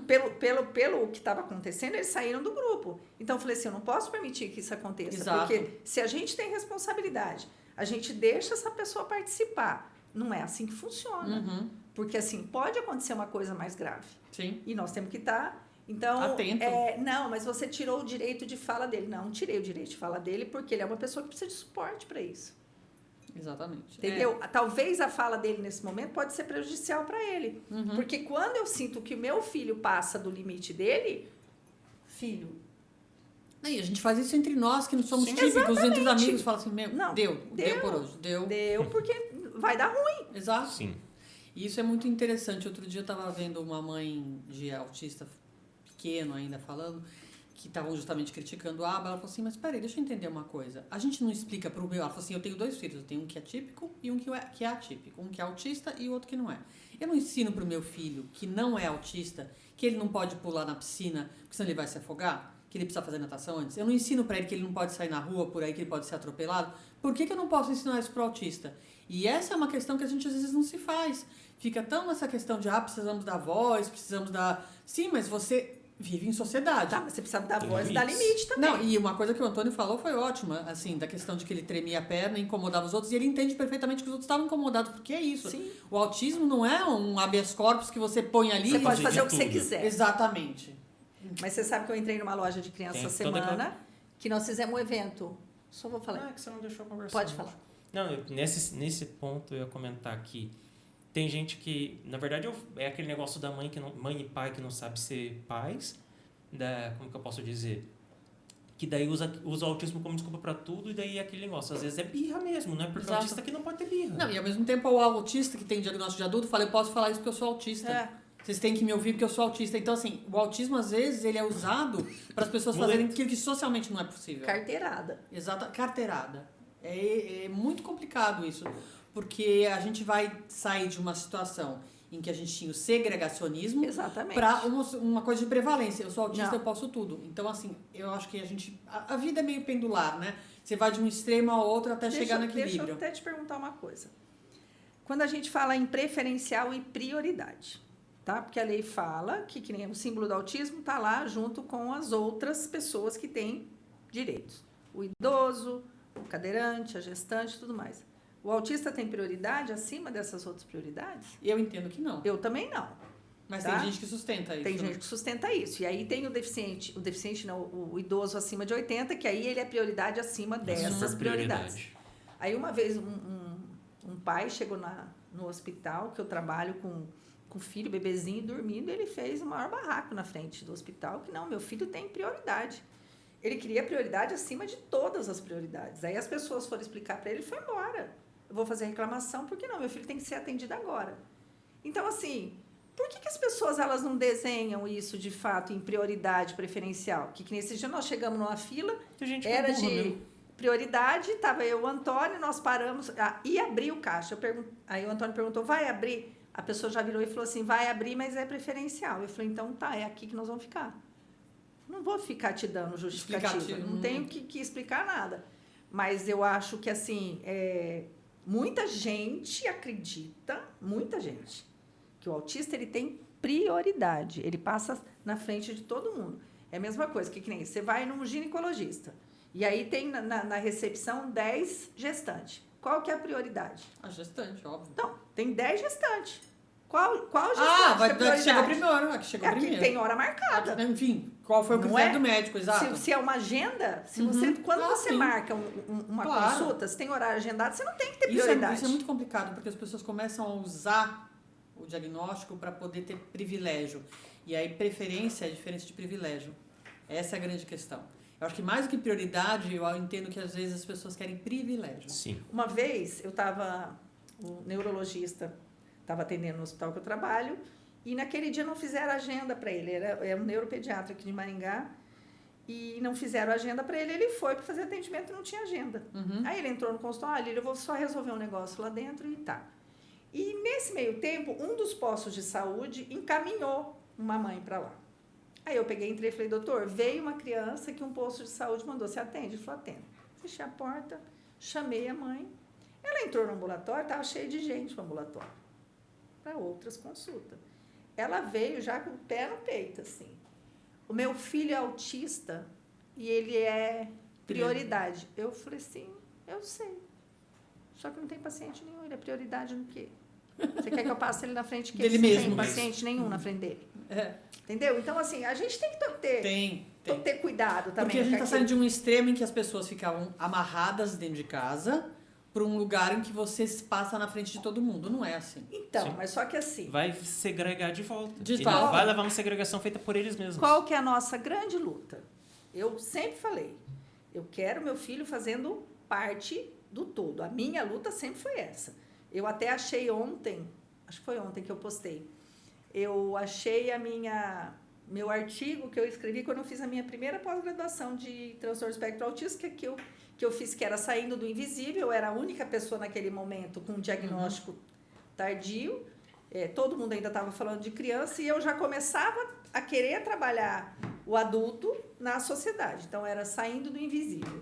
Speaker 2: Pelo que estava acontecendo, eles saíram do grupo. Então, eu falei assim, eu não posso permitir que isso aconteça.
Speaker 3: Exato.
Speaker 2: Porque se a gente tem responsabilidade, a gente deixa essa pessoa participar. Não é assim que funciona.
Speaker 3: Uhum.
Speaker 2: Porque, assim, pode acontecer uma coisa mais grave.
Speaker 3: Sim.
Speaker 2: E nós temos que estar... Então,
Speaker 3: atento.
Speaker 2: Não, mas você tirou o direito de fala dele. Não tirei o direito de fala dele porque ele é uma pessoa que precisa de suporte para isso.
Speaker 3: Exatamente.
Speaker 2: Entendeu? Talvez a fala dele nesse momento pode ser prejudicial para ele.
Speaker 3: Uhum.
Speaker 2: Porque quando eu sinto que o meu filho passa do limite dele, filho...
Speaker 3: E a gente faz isso entre nós, que não somos
Speaker 2: Sim,
Speaker 3: típicos,
Speaker 2: exatamente.
Speaker 3: entre os amigos, fala assim, meu,
Speaker 2: Não,
Speaker 3: deu por hoje, deu.
Speaker 2: Deu porque vai dar ruim.
Speaker 3: Exato.
Speaker 1: Sim.
Speaker 3: E isso é muito interessante. Outro dia eu estava vendo uma mãe de autista pequeno ainda falando, que estavam justamente criticando a aba. Ela falou assim, mas peraí, deixa eu entender uma coisa. A gente não explica para o meu... Ela falou assim, eu tenho 2 filhos. Eu tenho um que é típico e um que é atípico. Um que é autista e o outro que não é. Eu não ensino para o meu filho, que não é autista, que ele não pode pular na piscina, porque senão ele vai se afogar, que ele precisa fazer natação antes. Eu não ensino para ele que ele não pode sair na rua por aí, que ele pode ser atropelado. Por que eu não posso ensinar isso para o autista? E essa é uma questão que a gente às vezes não se faz. Fica tão nessa questão de, precisamos da voz, precisamos da... Sim, mas você vive em sociedade.
Speaker 2: Tá, mas você precisa dar voz e dar limite também.
Speaker 3: Não, e uma coisa que o Antônio falou foi ótima, assim, da questão de que ele tremia a perna, incomodava os outros, e ele entende perfeitamente que os outros estavam incomodados, porque é isso.
Speaker 2: Sim.
Speaker 3: O autismo não é um habeas corpus que você põe ali...
Speaker 2: Você pode
Speaker 1: de
Speaker 2: fazer o que você
Speaker 1: tudo.
Speaker 2: quiser.
Speaker 3: Exatamente.
Speaker 2: Mas você sabe que eu entrei numa loja de criança
Speaker 1: Tem
Speaker 2: essa
Speaker 1: toda
Speaker 2: semana, que nós fizemos um evento. Só vou falar.
Speaker 1: É que você não deixou conversar.
Speaker 2: Pode falar.
Speaker 1: Não, nesse ponto eu ia comentar que tem gente que, na verdade, é aquele negócio da mãe e pai que não sabe ser pais, como que eu posso dizer? Que daí usa o autismo como desculpa pra tudo, e daí é aquele negócio. Às vezes é birra mesmo, né? Porque o
Speaker 3: Exato.
Speaker 1: autista aqui não pode ter birra.
Speaker 3: Não, e ao mesmo tempo o autista que tem diagnóstico de adulto fala, eu posso falar isso porque eu sou autista.
Speaker 2: É.
Speaker 3: Vocês têm que me ouvir porque eu sou autista. Então, assim, o autismo, às vezes, ele é usado para as pessoas fazerem aquilo que socialmente não é possível.
Speaker 2: Carteirada.
Speaker 3: Exata, carteirada. É muito complicado isso, porque a gente vai sair de uma situação em que a gente tinha o segregacionismo
Speaker 2: Exatamente.
Speaker 3: para uma coisa de prevalência. Eu sou autista,
Speaker 2: Não.
Speaker 3: eu posso tudo. Então, assim, eu acho que a vida é meio pendular, né? Você vai de um extremo ao outro até chegar no equilíbrio.
Speaker 2: Deixa eu até te perguntar uma coisa. Quando a gente fala em preferencial e prioridade, tá? Porque a lei fala que nem o símbolo do autismo está lá junto com as outras pessoas que têm direitos. O idoso, o cadeirante, a gestante, tudo mais. O autista tem prioridade acima dessas outras prioridades?
Speaker 3: Eu entendo que não.
Speaker 2: Eu também não.
Speaker 3: Mas
Speaker 2: tá?
Speaker 3: tem gente que sustenta isso.
Speaker 2: Tem
Speaker 3: né?
Speaker 2: gente que sustenta isso. E aí tem o idoso acima de 80, que aí ele é prioridade acima dessas prioridades. Aí uma vez um pai chegou no hospital, que eu trabalho com o filho, bebezinho, dormindo, ele fez o maior barraco na frente do hospital, que não, meu filho tem prioridade. Ele queria prioridade acima de todas as prioridades. Aí as pessoas foram explicar para ele, ele foi embora. Eu vou fazer reclamação, porque não, meu filho tem que ser atendido agora. Então, assim, por que as pessoas elas não desenham isso, de fato, em prioridade preferencial? Que nesse dia nós chegamos numa fila, era de prioridade, estava eu e o Antônio, nós paramos, e abri o caixa. Aí o Antônio perguntou, vai abrir? A pessoa já virou e falou assim, vai abrir, mas é preferencial. Eu falei, então tá, é aqui que nós vamos ficar. Não vou ficar te dando justificativa, não tenho que explicar nada. Mas eu acho que, assim, muita gente acredita, que o autista ele tem prioridade, ele passa na frente de todo mundo. É a mesma coisa que nem você vai num ginecologista, e aí tem na recepção 10 gestantes. Qual que é a prioridade?
Speaker 3: A gestante, óbvio.
Speaker 2: Então, tem 10 gestantes. Qual gestante
Speaker 3: vai
Speaker 2: é
Speaker 3: que chegou primeiro, que chegou
Speaker 2: Aqui
Speaker 3: primeiro.
Speaker 2: tem hora marcada.
Speaker 3: Enfim, qual foi o
Speaker 2: Não
Speaker 3: critério
Speaker 2: é?
Speaker 3: do médico, exato.
Speaker 2: Se é uma agenda, quando você
Speaker 3: sim.
Speaker 2: marca uma
Speaker 3: Claro.
Speaker 2: consulta, se tem horário agendado, você não tem que ter
Speaker 3: Isso
Speaker 2: prioridade.
Speaker 3: é muito complicado, porque as pessoas começam a usar o diagnóstico para poder ter privilégio. E aí preferência é diferente de privilégio. Essa é a grande questão. Eu acho que mais do que prioridade, eu entendo que às vezes as pessoas querem privilégio.
Speaker 1: Sim.
Speaker 2: Uma vez o neurologista estava atendendo no hospital que eu trabalho, e naquele dia não fizeram agenda para ele. Era um neuropediatra aqui de Maringá, e não fizeram agenda para ele. Ele foi para fazer atendimento e não tinha agenda. Aí ele entrou no consultório, eu vou só resolver um negócio lá dentro e tá. E nesse meio tempo, um dos postos de saúde encaminhou uma mãe para lá. Aí eu peguei, entrei e falei, doutor, veio uma criança que um posto de saúde mandou, você atende? Ele falou, atendo. Fechei a porta, chamei a mãe. Ela entrou no ambulatório, estava cheio de gente no ambulatório, para outras consultas. Ela veio já com o pé no peito, assim. O meu filho é autista e ele é prioridade. Eu falei assim, eu sei. Só que não tem paciente nenhum, ele é prioridade no quê? Você quer que eu passe ele na frente que
Speaker 3: Dele
Speaker 2: ele não
Speaker 3: mesmo.
Speaker 2: tem paciente nenhum na frente dele?
Speaker 3: É.
Speaker 2: Entendeu? Então, assim, a gente tem que ter cuidado também.
Speaker 3: Porque a gente está
Speaker 2: com
Speaker 3: saindo de um extremo em que as pessoas ficavam amarradas dentro de casa para um lugar em que você passa na frente de todo mundo. Não é assim.
Speaker 2: Então,
Speaker 1: Sim.
Speaker 2: mas só que assim,
Speaker 1: Vai segregar de volta.
Speaker 3: De
Speaker 1: Ele
Speaker 3: volta.
Speaker 1: vai levar uma segregação feita por eles mesmos.
Speaker 2: qual que é a nossa grande luta? Eu sempre falei, eu quero meu filho fazendo parte do todo. A minha luta sempre foi essa. Eu até achei ontem, acho que foi ontem que eu postei, eu achei meu artigo que eu escrevi quando eu fiz a minha primeira pós-graduação de transtorno espectro autista, que eu fiz, que era Saindo do Invisível. Eu era a única pessoa naquele momento com um diagnóstico tardio. Todo mundo ainda estava falando de criança e eu já começava a querer trabalhar o adulto na sociedade. Então, era Saindo do Invisível.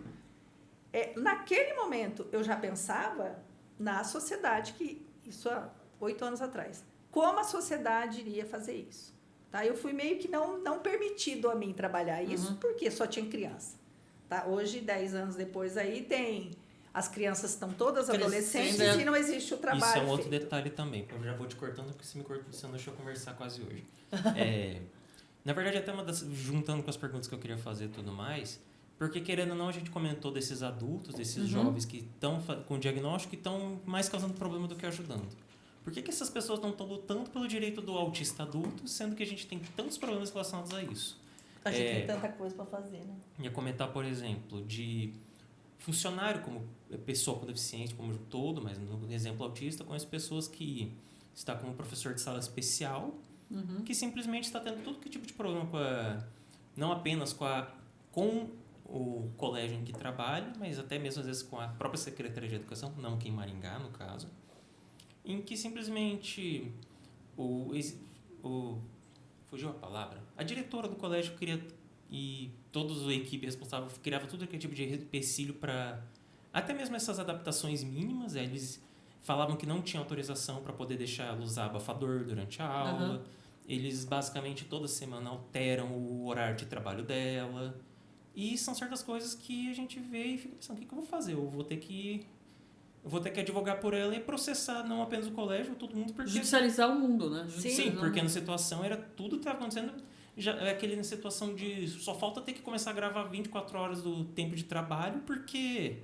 Speaker 2: Naquele momento, eu já pensava na sociedade, que isso há 8 anos atrás. Como a sociedade iria fazer isso? Tá? Eu fui meio que não permitido a mim trabalhar isso, porque só tinha criança. Tá? Hoje, 10 anos depois, aí tem... As crianças estão todas
Speaker 3: Crescendo,
Speaker 2: adolescentes e não existe o trabalho
Speaker 1: Isso é um outro
Speaker 2: feito.
Speaker 1: detalhe também. Eu já vou te cortando, porque você não deixou eu conversar quase hoje. Na verdade, até juntando com as perguntas que eu queria fazer e tudo mais, porque querendo ou não, a gente comentou desses adultos, desses jovens que estão com diagnóstico e estão mais causando problema do que ajudando. Por que essas pessoas não estão lutando pelo direito do autista adulto, sendo que a gente tem tantos problemas relacionados a isso?
Speaker 2: A gente tem tanta coisa para fazer, né?
Speaker 1: Ia comentar, por exemplo, de funcionário como pessoa com deficiência como um todo, mas no exemplo autista, conheço pessoas que está como professor de sala especial, que simplesmente está tendo todo que tipo de problema não apenas com o colégio em que trabalha, mas até mesmo às vezes com a própria Secretaria de Educação, não aqui em Maringá, no caso, em que simplesmente fugiu a palavra, a diretora do colégio queria, e toda a equipe responsável criava todo aquele tipo de empecilho para até mesmo essas adaptações mínimas. Eles falavam que não tinha autorização para poder deixar ela usar abafador durante a aula. Eles basicamente toda semana alteram o horário de trabalho dela. E são certas coisas que a gente vê e fica pensando, o que eu vou fazer? Eu vou ter que advogar por ela e processar não apenas o colégio, todo mundo. Porque...
Speaker 3: Judicializar o mundo, né?
Speaker 1: Sim, porque na situação era tudo que estava acontecendo. Já é aquele situação de só falta ter que começar a gravar 24 horas do tempo de trabalho, porque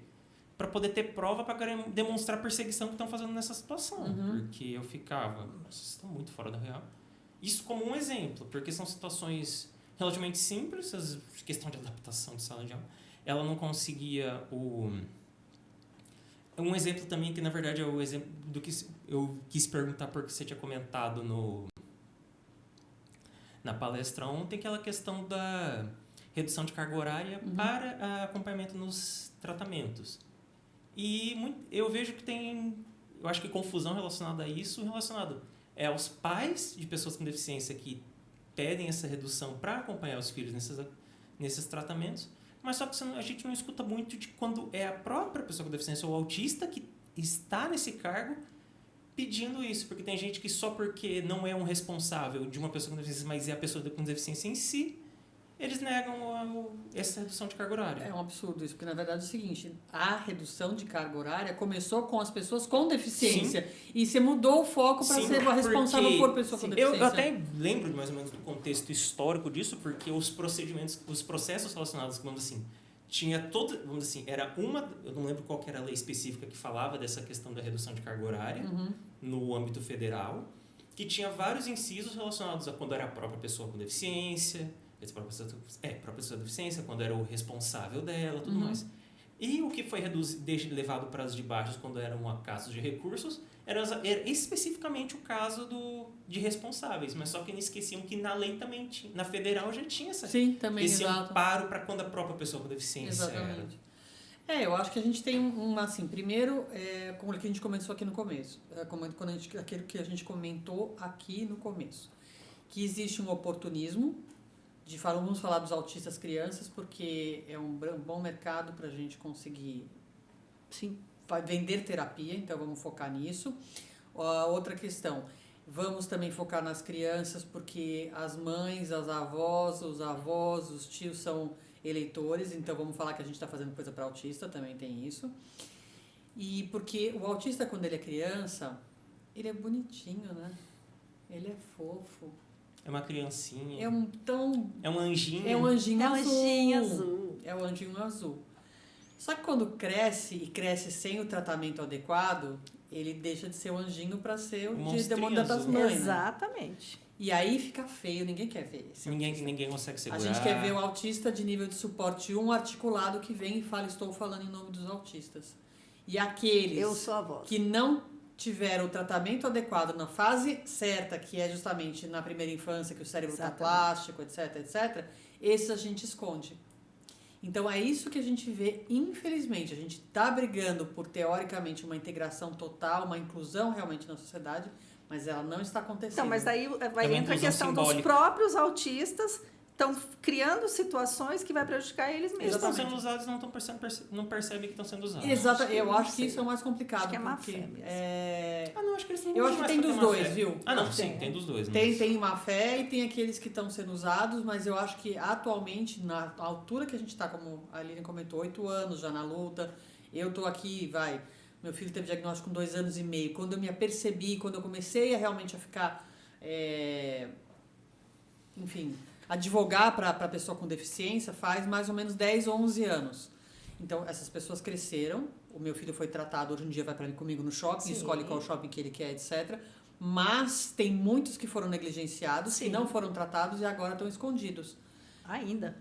Speaker 1: para poder ter prova para demonstrar a perseguição que estão fazendo nessa situação. Porque eu ficava, vocês estão muito fora da real. Isso como um exemplo, porque são situações relativamente simples, questão de adaptação de sala de aula. Ela não conseguia um exemplo também que na verdade é o exemplo do que eu quis perguntar porque você tinha comentado na palestra ontem, aquela questão da redução de carga horária para acompanhamento nos tratamentos. E eu vejo que eu acho que confusão relacionada a isso, relacionado aos pais de pessoas com deficiência que pedem essa redução para acompanhar os filhos nesses tratamentos, mas só que a gente não escuta muito de quando é a própria pessoa com deficiência ou autista que está nesse cargo pedindo isso, porque tem gente que só porque não é um responsável de uma pessoa com deficiência, mas é a pessoa com deficiência em si, eles negam essa redução de carga horária.
Speaker 3: É um absurdo isso, porque na verdade é o seguinte, a redução de carga horária começou com as pessoas com deficiência. Sim. E você mudou o foco para ser responsável por pessoa com deficiência.
Speaker 1: Eu até lembro mais ou menos do contexto histórico disso, porque os processos relacionados, vamos assim, tinha toda, vamos assim, eu não lembro qual que era a lei específica que falava dessa questão da redução de carga horária no âmbito federal, que tinha vários incisos relacionados a quando era a própria pessoa com deficiência, própria pessoa com deficiência, quando era o responsável dela, tudo mais. E o que foi levado para as de baixo quando eram casos de recursos era especificamente o caso de responsáveis, mas só que eles esqueciam que na lei também tinha, na federal já tinha esse amparo para quando a própria pessoa com deficiência
Speaker 3: Exatamente. Eu acho que a gente tem primeiro, como que a gente começou aqui no começo, aquilo que a gente comentou aqui no começo, que existe um oportunismo, vamos falar dos autistas crianças, porque é um bom mercado para a gente conseguir vender terapia, então vamos focar nisso. Outra questão, vamos também focar nas crianças, porque as mães, as avós, os tios são eleitores, então vamos falar que a gente está fazendo coisa para autista, também tem isso. E porque o autista, quando ele é criança, ele é bonitinho, né? Ele é fofo.
Speaker 1: É uma criancinha.
Speaker 3: É um anjinho.
Speaker 2: É um anjinho azul.
Speaker 3: É um anjinho azul. Só que quando cresce sem o tratamento adequado, ele deixa de ser o anjinho para ser o demônio da Tasmânia.
Speaker 2: Exatamente.
Speaker 3: E aí fica feio, ninguém quer ver isso.
Speaker 1: Ninguém consegue segurar.
Speaker 3: A gente quer ver o autista de nível de suporte 1 articulado que vem e fala, estou falando em nome dos autistas. E aqueles
Speaker 2: Eu sou a voz.
Speaker 3: Que não tiveram o tratamento adequado na fase certa, que é justamente na primeira infância, que o cérebro está plástico, etc, etc, esses a gente esconde. Então é isso que a gente vê, infelizmente. A gente está brigando por, teoricamente, uma integração total, uma inclusão realmente na sociedade, mas ela não está acontecendo.
Speaker 2: Então, mas aí entra a questão dos próprios autistas estão criando situações que vai prejudicar eles mesmos.
Speaker 1: Eles estão sendo usados e não percebem que estão sendo usados.
Speaker 3: Exato, eu acho que isso é o mais complicado.
Speaker 2: Acho que é má fé mesmo.
Speaker 1: Não, acho que eles não
Speaker 3: Eu acho que tem dos dois, viu?
Speaker 1: Não, sim, tem dos dois.
Speaker 3: Tem má fé e tem aqueles que estão sendo usados, mas eu acho que atualmente, na altura que a gente está, como a Aline comentou, 8 anos já na luta, eu tô aqui, meu filho teve diagnóstico com 2 anos e meio, quando eu me apercebi, quando eu comecei a realmente a ficar, advogar para a pessoa com deficiência, faz mais ou menos 10 ou 11 anos. Então, essas pessoas cresceram, o meu filho foi tratado, hoje em dia vai para comigo no shopping, escolhe qual shopping que ele quer, etc. Mas tem muitos que foram negligenciados, que não foram tratados e agora estão escondidos. Ainda,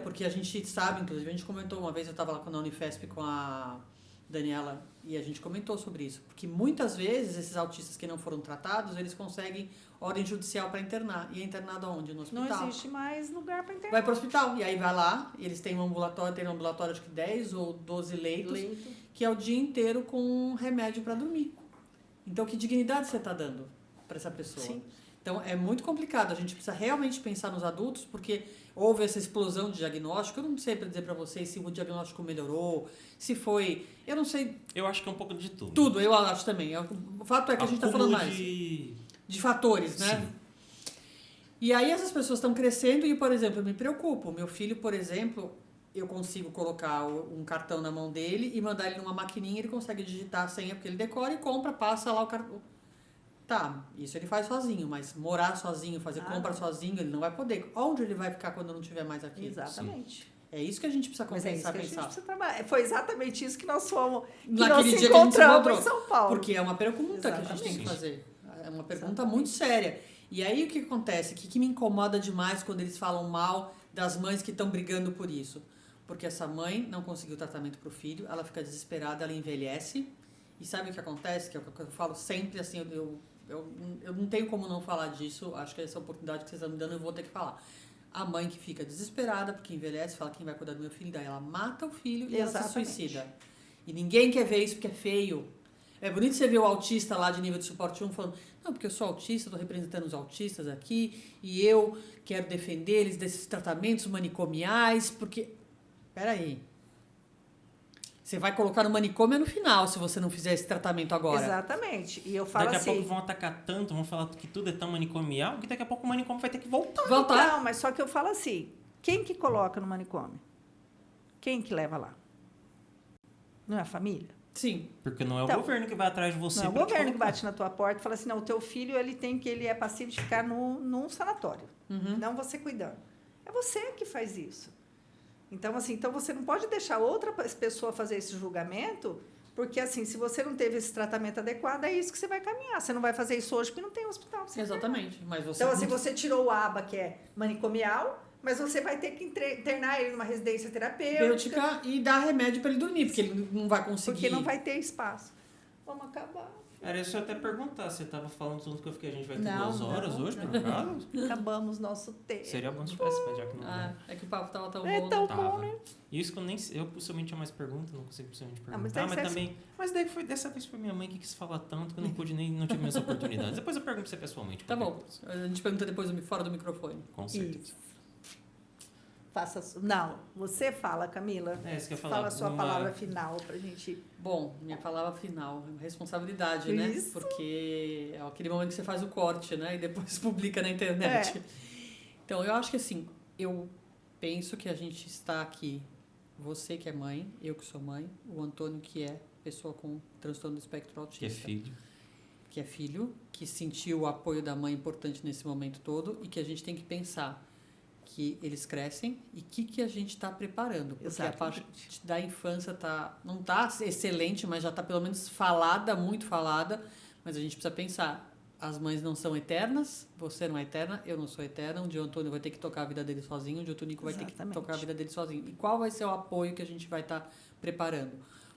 Speaker 3: porque a gente sabe, inclusive, a gente comentou uma vez, eu estava lá na Unifesp com a Daniela, e a gente comentou sobre isso, porque muitas vezes esses autistas que não foram tratados, eles conseguem ordem judicial para internar. E é internado aonde? No hospital.
Speaker 2: Não existe mais lugar para internar.
Speaker 3: Vai para o hospital, e aí vai lá, eles têm um ambulatório acho que 10 ou 12 leitos, que é o dia inteiro com remédio para dormir. Então, que dignidade você está dando para essa pessoa?
Speaker 2: Sim.
Speaker 3: Então, é muito complicado. A gente precisa realmente pensar nos adultos, porque houve essa explosão de diagnóstico. Eu não sei para dizer para vocês se o diagnóstico melhorou, se foi... Eu não sei...
Speaker 1: Eu acho que é um pouco de tudo.
Speaker 3: Tudo, eu acho também. O fato é que a gente está falando mais de fatores, né?
Speaker 1: Sim.
Speaker 3: E aí essas pessoas estão crescendo e, por exemplo, eu me preocupo. Meu filho, por exemplo, eu consigo colocar um cartão na mão dele e mandar ele numa maquininha, ele consegue digitar a senha, porque ele decora e compra, passa lá o cartão. Tá, isso ele faz sozinho, mas morar sozinho, fazer compra sozinho, ele não vai poder. Onde ele vai ficar quando não estiver mais aqui?
Speaker 2: Exatamente.
Speaker 3: Sim. É isso que a gente precisa pensar.
Speaker 2: A gente precisa trabalhar. Foi exatamente isso que nós fomos.
Speaker 3: Naquele dia que a gente se encontrou.
Speaker 2: Em São Paulo.
Speaker 3: Porque é uma pergunta que a gente tem que fazer. É uma pergunta muito séria. E aí o que acontece? O que me incomoda demais quando eles falam mal das mães que estão brigando por isso? Porque essa mãe não conseguiu tratamento para o filho, ela fica desesperada, ela envelhece. E sabe o que acontece? Que é o que eu falo sempre, assim, eu não tenho como não falar disso, acho que essa oportunidade que vocês estão me dando eu vou ter que falar. A mãe que fica desesperada porque envelhece, fala quem vai cuidar do meu filho, daí ela mata o filho e ela se suicida. E ninguém quer ver isso porque é feio. É bonito você ver o autista lá de nível de suporte 1 falando, não, porque eu sou autista, estou representando os autistas aqui e eu quero defender eles desses tratamentos manicomiais, porque... Peraí. Você vai colocar no manicômio no final, se você não fizer esse tratamento agora.
Speaker 2: Exatamente. E eu falo
Speaker 1: daqui
Speaker 2: assim...
Speaker 1: a pouco vão atacar tanto, vão falar que tudo é tão manicomial, que daqui a pouco o manicômio vai ter que voltar.
Speaker 2: Não, mas só que eu falo assim, quem que coloca no manicômio? Quem que leva lá? Não é a família?
Speaker 3: Sim.
Speaker 1: Porque não é o governo que vai atrás de você.
Speaker 2: Não é o governo que bate na tua porta e fala assim, não, o teu filho ele é passivo de ficar num sanatório. Não você cuidando. É você que faz isso. Então, assim, você não pode deixar outra pessoa fazer esse julgamento Porque, assim, se você não teve esse tratamento adequado, é isso que você vai caminhar. Você não vai fazer isso hoje porque não tem hospital.
Speaker 3: Exatamente. Mas você
Speaker 2: Então, assim, você tirou o ABA, que é manicomial, mas você vai ter que internar ele numa residência terapêutica.
Speaker 3: e dar remédio para ele dormir, porque ele não vai conseguir.
Speaker 2: Porque não vai ter espaço. Vamos acabar.
Speaker 1: Era isso eu até perguntar, você tava falando tudo que eu fiquei, a gente vai ter
Speaker 2: Não,
Speaker 1: 2 horas
Speaker 2: não,
Speaker 1: hoje,
Speaker 2: não.
Speaker 1: por acaso?
Speaker 2: Acabamos nosso tempo.
Speaker 1: Seria bom se tivesse, mas já que não dá.
Speaker 3: É que o papo tava tão
Speaker 2: É
Speaker 3: bom.
Speaker 2: tão
Speaker 3: né?
Speaker 1: Tava.
Speaker 2: bom, né?
Speaker 1: Isso que eu possivelmente tinha mais perguntas, não consigo possivelmente
Speaker 2: Ah, mas
Speaker 1: perguntar,
Speaker 2: daí
Speaker 1: mas
Speaker 2: você-
Speaker 1: também... Mas daí dessa vez foi minha mãe que quis falar tanto que eu não pude não tive minhas oportunidades. Depois eu pergunto pra você pessoalmente.
Speaker 3: Tá
Speaker 1: qualquer
Speaker 3: bom.
Speaker 1: coisa.
Speaker 3: A gente pergunta depois fora do microfone.
Speaker 1: Com certeza.
Speaker 2: Isso. Não, você fala, Camila.
Speaker 1: É, isso que eu ia falar.
Speaker 2: Fala a sua palavra final pra gente.
Speaker 3: Bom, minha palavra final, responsabilidade, né?
Speaker 2: Isso.
Speaker 3: Porque é aquele momento que você faz o corte, né? E depois publica na internet. Então, eu acho que assim, eu penso que a gente está aqui, você que é mãe, eu que sou mãe, o Antônio que é pessoa com transtorno do espectro autista.
Speaker 1: Que é filho.
Speaker 3: Que é filho, que sentiu o apoio da mãe importante nesse momento todo e que a gente tem que pensar que eles crescem e o que a gente está preparando. Porque a
Speaker 2: Exatamente.
Speaker 3: parte da infância não está excelente, mas já está pelo menos falada, muito falada, mas a gente precisa pensar, as mães não são eternas, você não é eterna, eu não sou eterna, um dia o Antônio vai ter que tocar a vida dele sozinho, um dia o Tonico vai ter que
Speaker 2: Exatamente.
Speaker 3: tocar a vida dele sozinho. E qual vai ser o apoio que a gente vai estar preparando?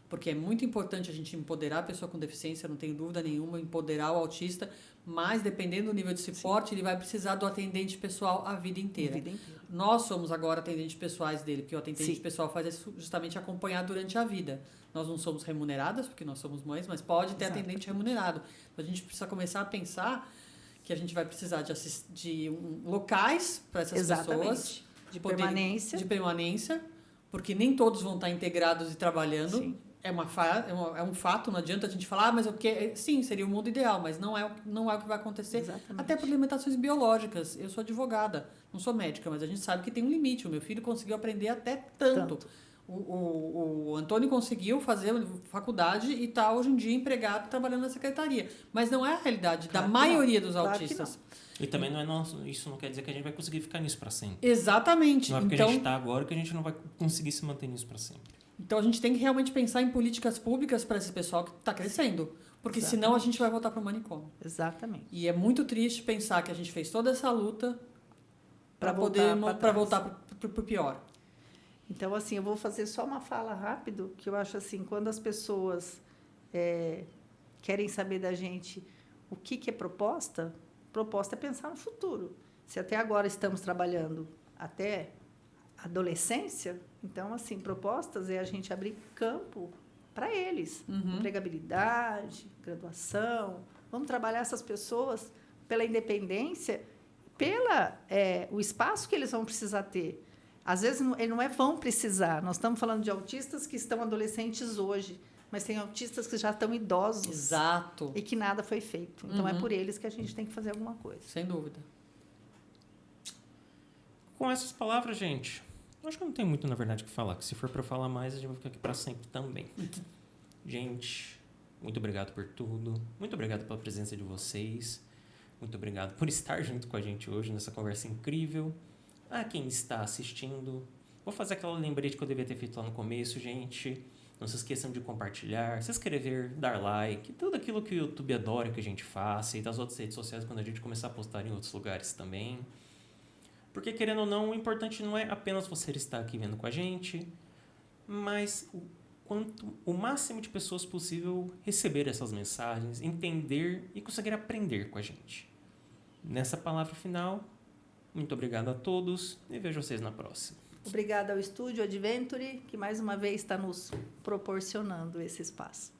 Speaker 3: Porque é muito importante a gente empoderar a pessoa com deficiência, não tenho dúvida nenhuma, empoderar o autista, mas dependendo do nível de suporte, ele vai precisar do atendente pessoal a vida inteira.
Speaker 2: A vida inteira.
Speaker 3: Nós somos agora atendentes pessoais dele, porque o atendente
Speaker 2: Sim.
Speaker 3: pessoal faz isso justamente acompanhar durante a vida. Nós não somos remuneradas, porque nós somos mães, mas pode ter
Speaker 2: Exato.
Speaker 3: atendente remunerado. Então a gente precisa começar a pensar que a gente vai precisar de locais para essas pessoas.
Speaker 2: De
Speaker 3: poderem-
Speaker 2: permanência.
Speaker 3: De permanência, porque nem todos vão estar integrados e trabalhando.
Speaker 2: Sim.
Speaker 3: É um fato, não adianta a gente falar, mas sim, seria o mundo ideal, mas não é o que vai acontecer.
Speaker 2: Exatamente.
Speaker 3: Até por limitações biológicas. Eu sou advogada, não sou médica, mas a gente sabe que tem um limite. O meu filho conseguiu aprender até tanto. O Antônio conseguiu fazer faculdade e está hoje em dia empregado trabalhando na secretaria. Mas não é a realidade
Speaker 2: Claro
Speaker 3: da
Speaker 2: que
Speaker 3: maioria dos
Speaker 2: Claro que
Speaker 3: autistas.
Speaker 1: E também não é nosso, isso não quer dizer que a gente vai conseguir ficar nisso pra sempre.
Speaker 3: Exatamente.
Speaker 1: Não é porque
Speaker 3: Então,
Speaker 1: a gente tá agora que a gente não vai conseguir se manter nisso pra sempre.
Speaker 3: então a gente tem que realmente pensar em políticas públicas para esse pessoal que está crescendo. Porque
Speaker 2: Exatamente.
Speaker 3: senão a gente vai voltar para o manicômio.
Speaker 2: Exatamente.
Speaker 3: E é muito triste pensar que a gente fez toda essa luta
Speaker 2: Pra
Speaker 3: para
Speaker 2: voltar pra
Speaker 3: voltar
Speaker 2: trás.
Speaker 3: para o pior.
Speaker 2: Então, assim, eu vou fazer só uma fala rápido, que eu acho assim, quando as pessoas querem saber da gente o que é proposta é pensar no futuro. Se até agora estamos trabalhando até adolescência, então, assim, propostas é a gente abrir campo para eles.
Speaker 3: Uhum.
Speaker 2: Empregabilidade, graduação. Vamos trabalhar essas pessoas pela independência, o espaço que eles vão precisar ter. Às vezes, não é vão precisar. Nós estamos falando de autistas que estão adolescentes hoje, mas tem autistas que já estão idosos.
Speaker 3: Exato.
Speaker 2: E que nada foi feito. Então, é
Speaker 3: Uhum.
Speaker 2: por eles que a gente tem que fazer alguma coisa.
Speaker 3: Sem dúvida.
Speaker 1: Com essas palavras, gente, acho que não tem muito, na verdade, o que falar. Que se for pra eu falar mais, a gente vai ficar aqui pra sempre também. Gente, muito obrigado por tudo. Muito obrigado pela presença de vocês. Muito obrigado por estar junto com a gente hoje nessa conversa incrível. A quem está assistindo, vou fazer aquela lembrete que eu devia ter feito lá no começo, gente. Não se esqueçam de compartilhar, se inscrever, dar like, tudo aquilo que o YouTube adora que a gente faça e das outras redes sociais quando a gente começar a postar em outros lugares também. Porque, querendo ou não, o importante não é apenas você estar aqui vendo com a gente, mas o máximo de pessoas possível receber essas mensagens, entender e conseguir aprender com a gente. Nessa palavra final, muito obrigado a todos e vejo vocês na próxima.
Speaker 2: Obrigada ao Estúdio Adventure, que mais uma vez está nos proporcionando esse espaço.